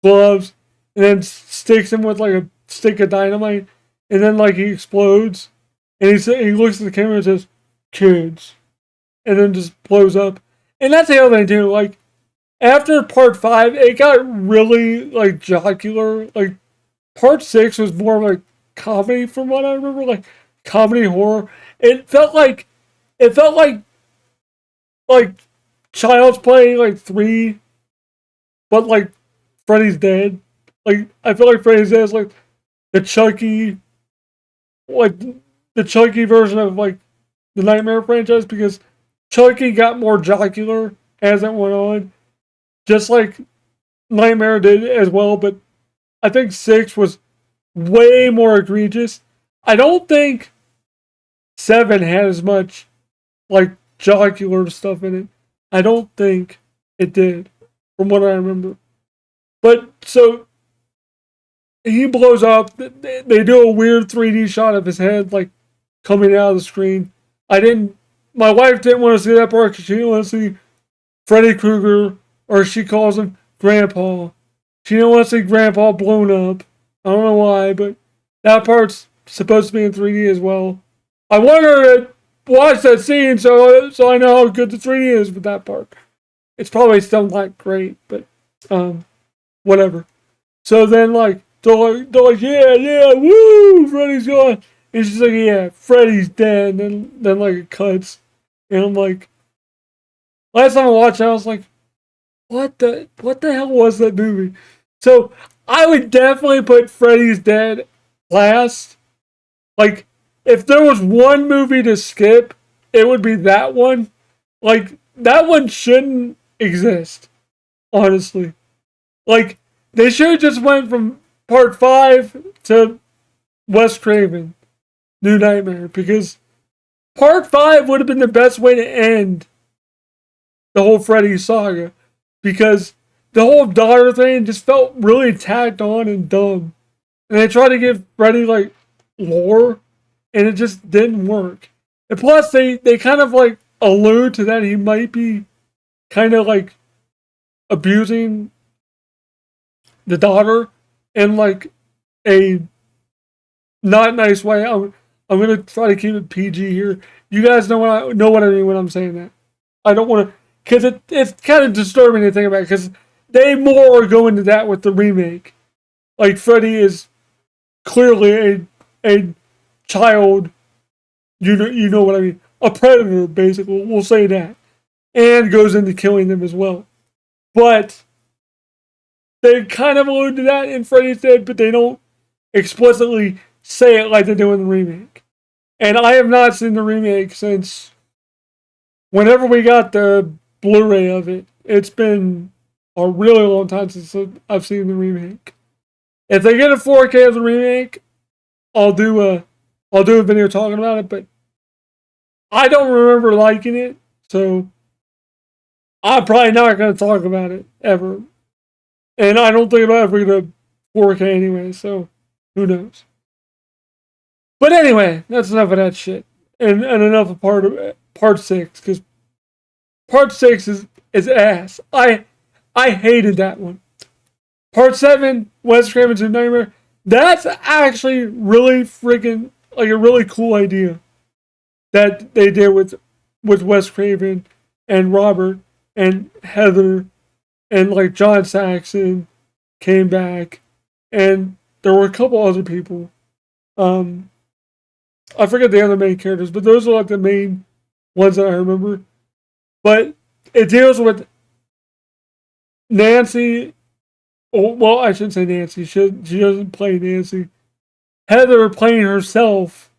[SPEAKER 1] gloves and then sticks him with like a stick of dynamite, and then like he explodes, and he looks at the camera and says, "Kids," and then just blows up. And that's the other thing too. Like after part 5, it got really like jocular. Like part 6 was more like comedy, from what I remember, like comedy horror. It felt like like Child's Play like 3, but like Freddy's Dead. Like I feel like Freddy's Dead is like the Chucky like the Chucky version of like the Nightmare franchise, because Chucky got more jocular as it went on, just like Nightmare did as well. But I think 6 was way more egregious. I don't think 7 had as much like jocular stuff in it. I don't think it did, from what I remember. But so he blows up. They do a weird 3D shot of his head, like coming out of the screen. I didn't. My wife didn't want to see that part because she didn't want to see Freddy Krueger, or she calls him Grandpa. She didn't want to see Grandpa blown up. I don't know why, but that part's supposed to be in 3D as well. I want her to watch that scene so I know how good the 3D is with that part. It's probably still not great, but whatever. So then they're like, yeah, woo, Freddy's gone. And she's like, yeah, Freddy's dead. And then like it cuts, and I'm like, last time I watched it, I was like, what the hell was that movie? So I would definitely put Freddy's Dead last. Like, if there was one movie to skip, it would be that one. Like, that one shouldn't exist, honestly. Like, they should have just went from part 5 to Wes Craven, New Nightmare, because part 5 would have been the best way to end the whole Freddy saga, because the whole daughter thing just felt really tacked on and dumb. And they tried to give Freddy like lore, and it just didn't work. And plus, they kind of like allude to that he might be kind of like abusing the daughter in like a not nice way. I'm gonna try to keep it PG here. You guys know what I mean when I'm saying that. I don't want to, because it's kind of disturbing to think about, because they more go into that with the remake. Like, Freddy is clearly a child, you know what I mean, a predator, basically, we'll say that, and goes into killing them as well. But they kind of allude to that in Freddy's Dead, but they don't explicitly say it like they do in the remake. And I have not seen the remake since whenever we got the Blu-ray of it. It's been a really long time since I've seen the remake. If they get a 4K of the remake, I'll do a video talking about it, but I don't remember liking it, so I'm probably not going to talk about it ever. And I don't think I'm ever going to 4K anyway, so who knows. But anyway, that's enough of that shit. And enough of part 6, because part 6 is ass. I hated that one. Part 7, Wes Craven's New Nightmare, that's actually really freaking, like, a really cool idea that they did with Wes Craven and Robert and Heather, and like John Saxon came back, and there were a couple other people. I forget the other main characters, but those are like the main ones that I remember. But it deals with Nancy. Well, I shouldn't say Nancy. She doesn't play Nancy. Heather playing herself,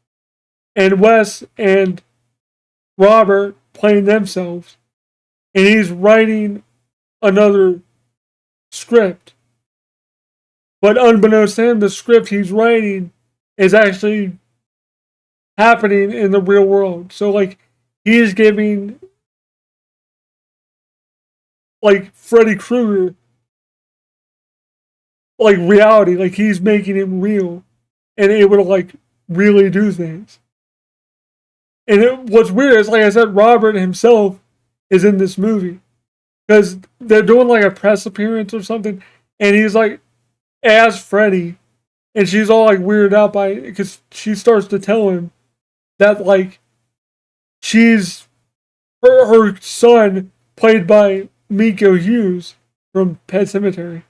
[SPEAKER 1] and Wes and Robert playing themselves. And he's writing another script. But unbeknownst to him, the script he's writing is actually happening in the real world. So, like, he's giving, like, Freddy Krueger, like, reality. Like, he's making him real and able to, like, really do things. And what's weird is, like I said, Robert himself is in this movie, because they're doing, like, a press appearance or something, and he's, like, as Freddy, and she's all, like, weirded out by it, because she starts to tell him that, like, she's her son, played by Miko Hughes from Pet Sematary.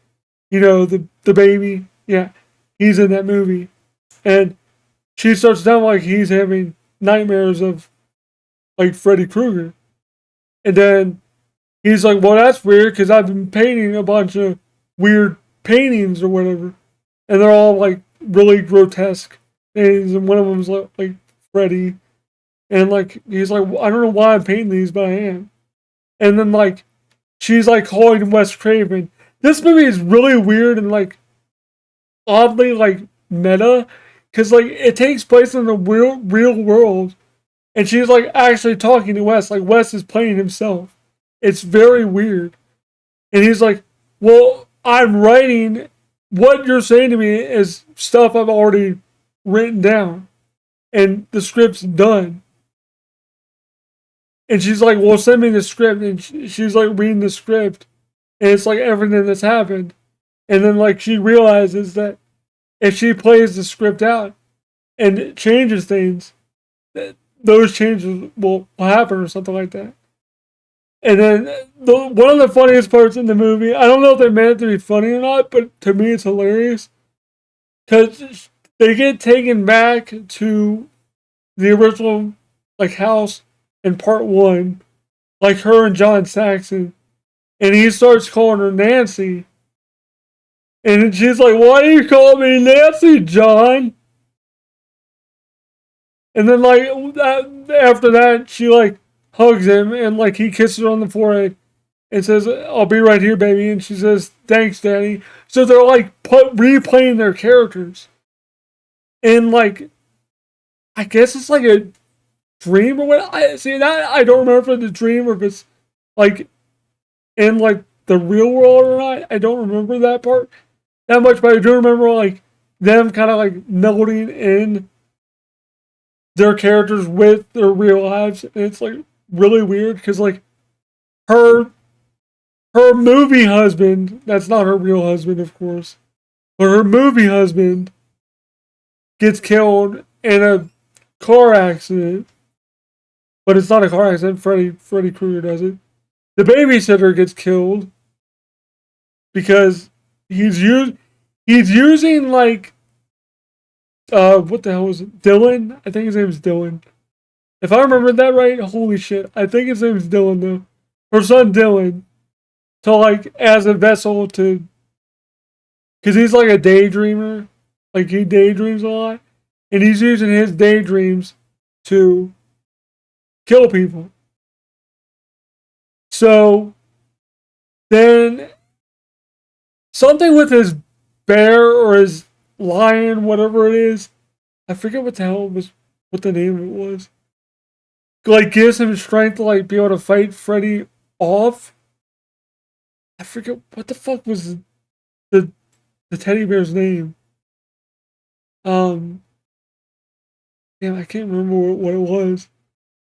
[SPEAKER 1] You know, the baby. Yeah, he's in that movie. And she starts to tell him, like, he's having nightmares of, like, Freddy Krueger. And then he's like, well, that's weird, because I've been painting a bunch of weird paintings or whatever. And they're all, like, really grotesque and one of them's like Freddy, and like he's like, I don't know why I'm painting these, but I am. And then like she's like calling Wes Craven. This movie is really weird and like oddly like meta, because like it takes place in the real world, and she's like actually talking to Wes, like Wes is playing himself. It's very weird, and he's like, "Well, I'm writing. What you're saying to me is stuff I've already written down, and the script's done." And she's like, "Well, send me the script," and she's like reading the script, and it's like everything that's happened, and then like she realizes that if she plays the script out and changes things, those changes will happen or something like that. And then one of the funniest parts in the movie, I don't know if they meant it to be funny or not, but to me it's hilarious because they get taken back to the original like house in part one, like her and John Saxon, and he starts calling her Nancy, and she's like, "Why do you call me Nancy, John?" And then like after that, she like hugs him and like he kisses her on the forehead and says, "I'll be right here, baby." And she says, "Thanks, Daddy." So they're like replaying their characters, and like I guess it's like a dream or what. I see that I don't remember if it's a dream or if it's like in like the real world or not. I don't remember that part that much, but I do remember like them kind of like melding in their characters with their real lives, and it's like really weird because like her her movie husband, that's not her real husband, of course, but her movie husband gets killed in a car accident, but it's not a car accident. Freddy Krueger does it. The babysitter gets killed because he's using like what the hell was it? Dylan? I think his name is Dylan. If I remember that right, holy shit. I think his name is Dylan though. Her son Dylan to like as a vessel to, because he's like a daydreamer, like he daydreams a lot, and he's using his daydreams to kill people. So then something with his bear or his lion, whatever it is, I forget what the hell was, what the name of it was, like gives him strength to like be able to fight Freddy off. I forget what the fuck was the the teddy bear's name. Um, Damn, I can't remember what it was,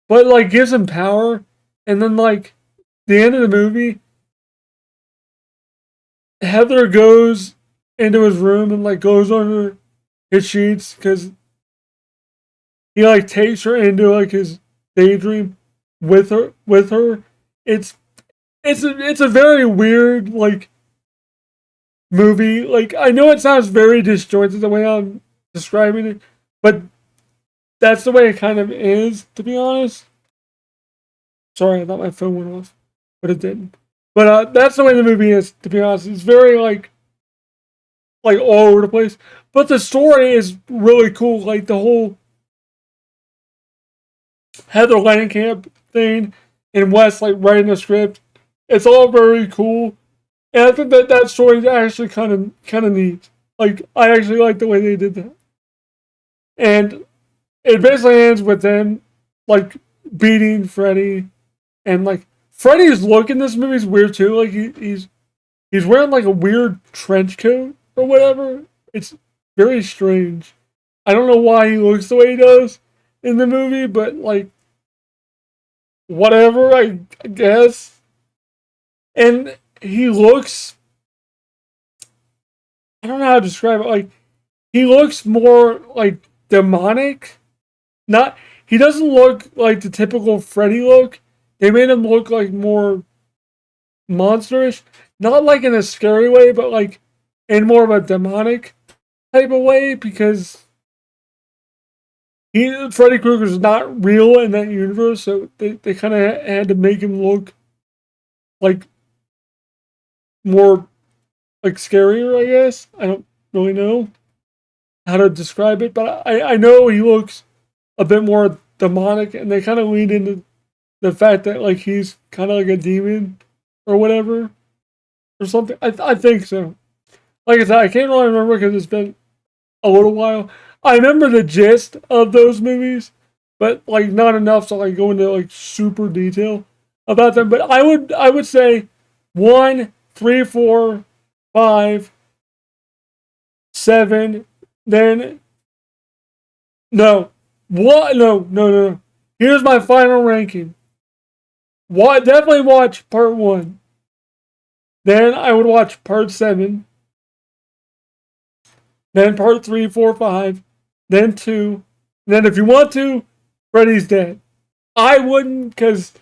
[SPEAKER 1] but like gives him power, and then like the end of the movie, Heather goes into his room and like goes under his sheets because he like takes her into like his daydream with her. It's it's a very weird like movie. Like I know it sounds very disjointed the way I'm describing it, but that's the way it kind of is, to be honest. Sorry, I thought my phone went off, but it didn't. But that's the way the movie is, to be honest. It's very like all over the place, but the story is really cool. Like the whole Heather Langenkamp thing and Wes like writing the script. It's all very cool, and I think that story is actually kind of neat. Like I actually like the way they did that, and it basically ends with them like beating Freddy, and like Freddy's look in this movie is weird too. Like he's wearing like a weird trench coat or whatever. It's very strange. I don't know why he looks the way he does in the movie, but like whatever, I guess. And he looks, I don't know how to describe it. Like he looks more like demonic. Not He doesn't look like the typical Freddy look. They made him look like more monsterish. Not like in a scary way, but like in more of a demonic type of way, because Freddy Krueger's not real in that universe, so they kind of had to make him look like more like scarier, I guess. I don't really know. how to describe it, but I know he looks a bit more demonic, and they kind of lean into the fact that like he's kind of like a demon or whatever or something. I think so. Like I said, I can't really remember because it's been a little while. I remember the gist of those movies, but like not enough to like go into like super detail about them. But I would say 1, 3, 4, 5, 7. Then no, what? No. Here's my final ranking. What? Definitely watch part 1. Then I would watch part 7. Then part 3, 4, 5. Then 2. Then if you want to, Freddy's Dead. I wouldn't because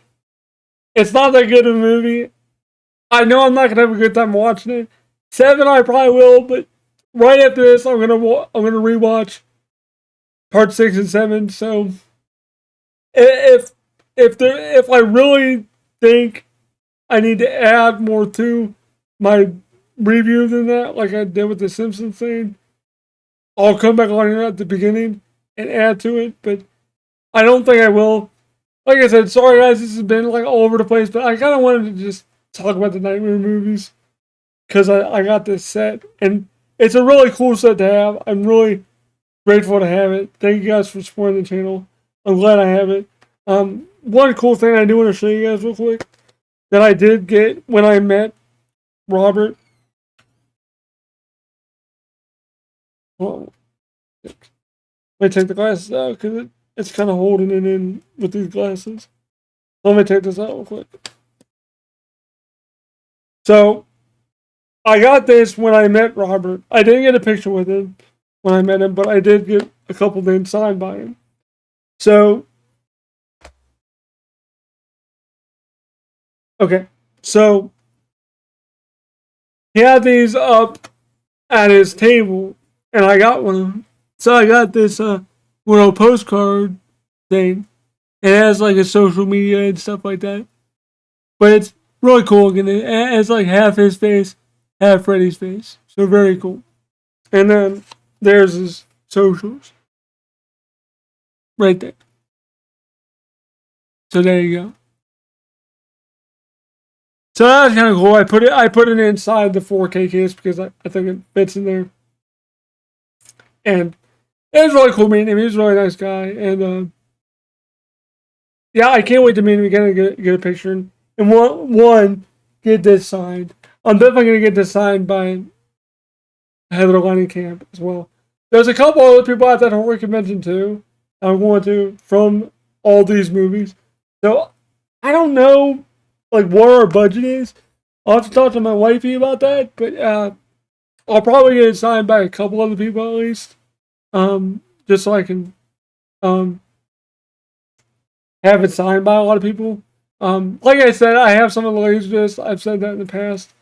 [SPEAKER 1] it's not that good of a movie. I know I'm not gonna have a good time watching it. 7, I probably will, but right after this, I'm gonna rewatch part 6 and 7. So if if I really think I need to add more to my review than that, like I did with the Simpsons thing, I'll come back on here at the beginning and add to it. But I don't think I will. Like I said, sorry guys, this has been like all over the place, but I kind of wanted to just talk about the Nightmare movies because I got this set and it's a really cool set to have. I'm really grateful to have it. Thank you guys for supporting the channel. I'm glad I have it. One cool thing I do want to show you guys real quick that I did get when I met Robert. Well, let me take the glasses out because it's kind of holding it in with these glasses. Let me take this out real quick. So, I got this when I met Robert. I didn't get a picture with him when I met him, but I did get a couple things signed by him. So, okay. So, he had these up at his table, and I got one. So, I got this little postcard thing. It has like a social media and stuff like that. But it's really cool. And it has like half his face, half Freddy's face. So, very cool. And then there's his socials right there. So there you go. So that's kind of cool. I put it inside the 4K case because I think it fits in there. And it was really cool meeting him. He was a really nice guy. And yeah, I can't wait to meet him again and get a picture. And one, get this signed. I'm definitely going to get this signed by Heather Camp as well. There's a couple other people at that horror convention too. I'm going to from all these movies. So I don't know like what our budget is. I'll have to talk to my wifey about that, but I'll probably get it signed by a couple other people at least. Just so I can have it signed by a lot of people. Like I said, I have some of the Laserdisc. I've said that in the past.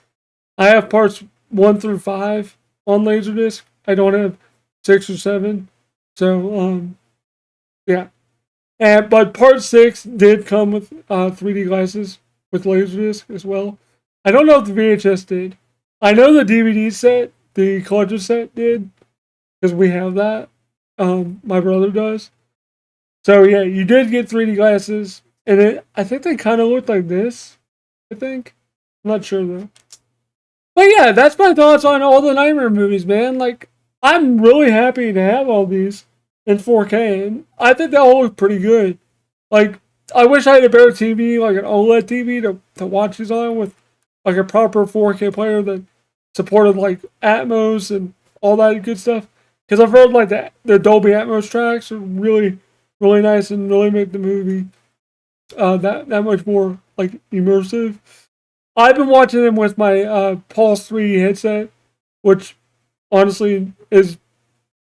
[SPEAKER 1] I have parts 1 through 5 on Laserdisc. I don't have 6 or 7. So yeah. But part 6 did come with 3D glasses with Laserdisc as well. I don't know if the VHS did. I know the DVD set, the collector set did, because we have that. My brother does. So yeah, you did get 3D glasses, and I think they kind of looked like this. I think. I'm not sure though. But yeah, that's my thoughts on all the Nightmare movies, man. Like, I'm really happy to have all these in 4K, and I think they all look pretty good. Like, I wish I had a better TV, like an OLED TV, to watch these on with, like a proper 4K player that supported like Atmos and all that good stuff. Because I've heard like the Dolby Atmos tracks are really, really nice and really make the movie that much more like immersive. I've been watching them with my Pulse 3 headset, which honestly is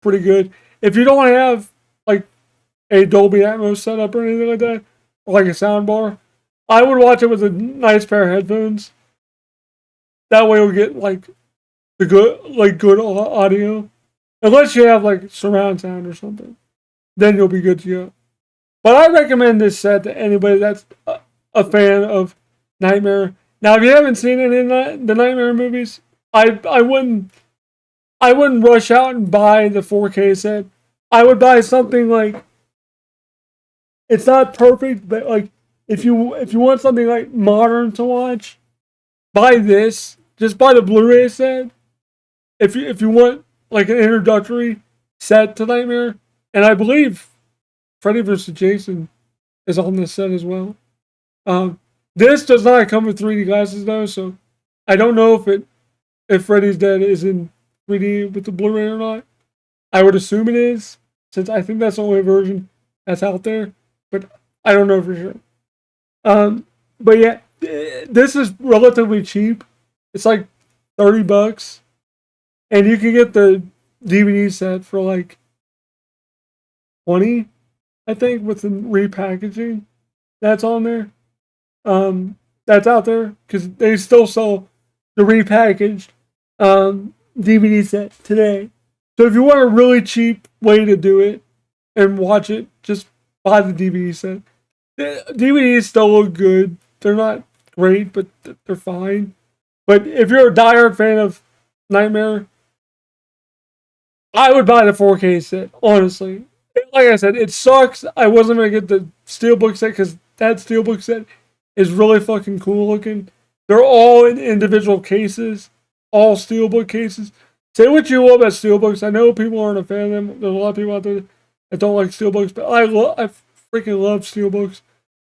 [SPEAKER 1] pretty good. If you don't have like a Dolby Atmos setup or anything like that, or like a sound bar, I would watch it with a nice pair of headphones. That way you'll get like the good audio. Unless you have like surround sound or something. Then you'll be good to go. But I recommend this set to anybody that's a fan of Nightmare. Now, if you haven't seen any of the Nightmare movies, I wouldn't I wouldn't rush out and buy the 4K set. I would buy something like, it's not perfect, but like if you want something like modern to watch, buy this. Just buy the Blu-ray set. If you want like an introductory set to Nightmare, and I believe Freddy vs. Jason is on this set as well. This does not come with 3D glasses though, so I don't know if Freddy's Dead is in 3D with the Blu-ray or not. I would assume it is, since I think that's the only version that's out there, but I don't know for sure. But yeah, this is relatively cheap. It's like $30, and you can get the DVD set for like 20, I think, with the repackaging that's on there. That's out there because they still sell the repackaged DVD set today. So if you want a really cheap way to do it and watch it, just buy the DVD set. The DVDs still look good. They're not great, but they're fine. But if you're a diehard fan of Nightmare, I would buy the 4K set, honestly. Like I said, it sucks. I wasn't going to get the Steelbook set because that Steelbook set is really fucking cool looking. They're all in individual cases, all Steelbook cases. Say what you will about Steelbooks. I know people aren't a fan of them. There's a lot of people out there that don't like Steelbooks, but I freaking love Steelbooks.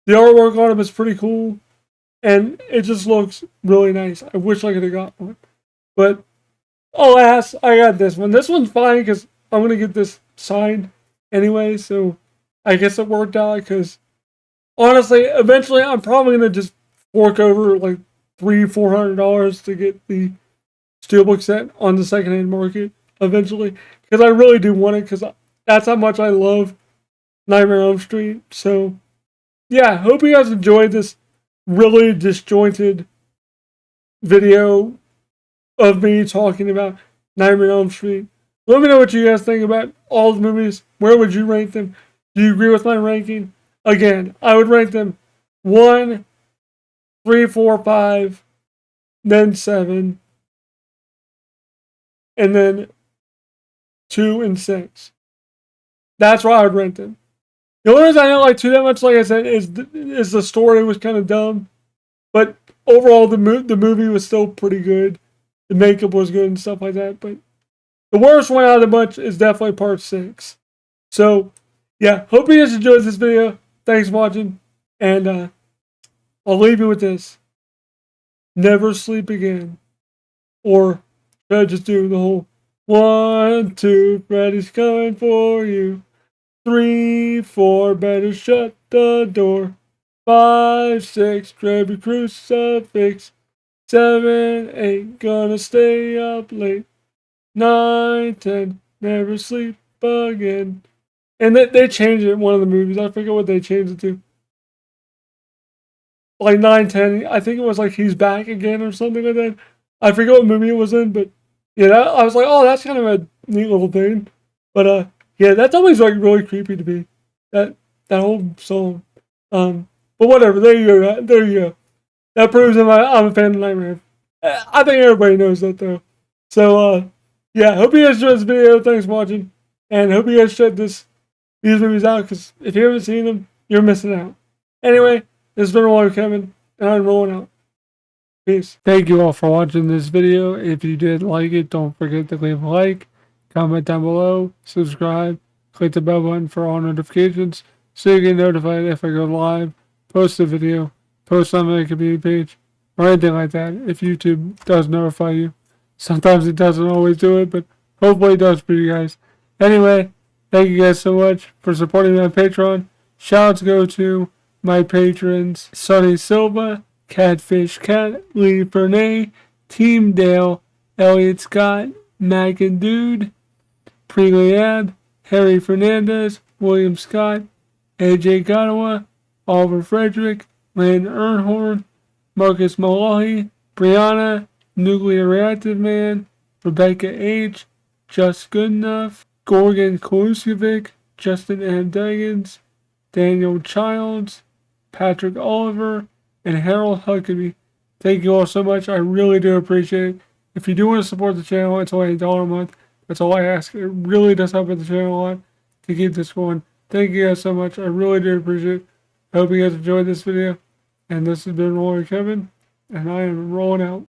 [SPEAKER 1] The artwork on them is pretty cool, and it just looks really nice. I wish I could have got one. But alas, I got this one. This one's fine because I'm going to get this signed anyway, so I guess it worked out because honestly, eventually I'm probably going to just fork over like $300-$400 to get the Steelbook set on the secondhand market eventually because I really do want it because that's how much I love Nightmare on Elm Street. So yeah, hope you guys enjoyed this really disjointed video of me talking about Nightmare on Elm Street. Let me know what you guys think about all the movies. Where would you rank them? Do you agree with my ranking? Again, I would rank them 1, 3, 4, 5, then 7, and then 2 and 6. That's where I would rank them. The only reason I don't like 2 that much, like I said, is the story was kind of dumb. But overall, the movie was still pretty good. The makeup was good and stuff like that. But the worst one out of the bunch is definitely part 6. So, yeah, hope you guys enjoyed this video. Thanks for watching. And I'll leave you with this. Never sleep again. Or should I just do the whole 1, 2, Freddy's coming for you. 3, 4, better shut the door. 5, 6, grab your crucifix. 7, 8, gonna stay up late. 9, 10, never sleep again. And they changed it in one of the movies. I forget what they changed it to. Like 9, 10, I think it was like he's back again or something like that. I forget what movie it was in, but yeah, I was like, oh, that's kind of a neat little thing. But yeah, that's always like really creepy to me. That whole song. But whatever. There you go. There you go. That proves I'm a fan of Nightmare. I think everybody knows that though. So yeah, hope you guys enjoyed this video. Thanks for watching, and hope you guys check these movies out because if you haven't seen them, you're missing out. Anyway, this has been RollingWithKevin, and I'm rolling out. Peace. Thank you all for watching this video. If you did like it, don't forget to leave a like, comment down below, subscribe, click the bell button for all notifications so you get notified if I go live, post a video, post on my community page, or anything like that if YouTube does notify you. Sometimes it doesn't always do it, but hopefully it does for you guys. Anyway, thank you guys so much for supporting my Patreon. Shoutouts go to my patrons, Sonny Silva, Catfish Cat, Lee Fernay, Team Dale, Elliot Scott, Mac and Dude, Preliab, Harry Fernandez, William Scott, AJ Gottawa, Oliver Frederick, Landon Ernhorn, Marcus Malahi, Brianna, Nuclear Reactive Man, Rebecca H., Just Good Enough, Gorgon Koluskovic, Justin M. Deggins, Daniel Childs, Patrick Oliver, and Harold Huckabee. Thank you all so much. I really do appreciate it. If you do want to support the channel, it's only $1 a month. That's all I ask. It really does help out the channel a lot to keep this going. Thank you guys so much. I really do appreciate it. I hope you guys enjoyed this video. And this has been Rolling with Kevin, and I am rolling out.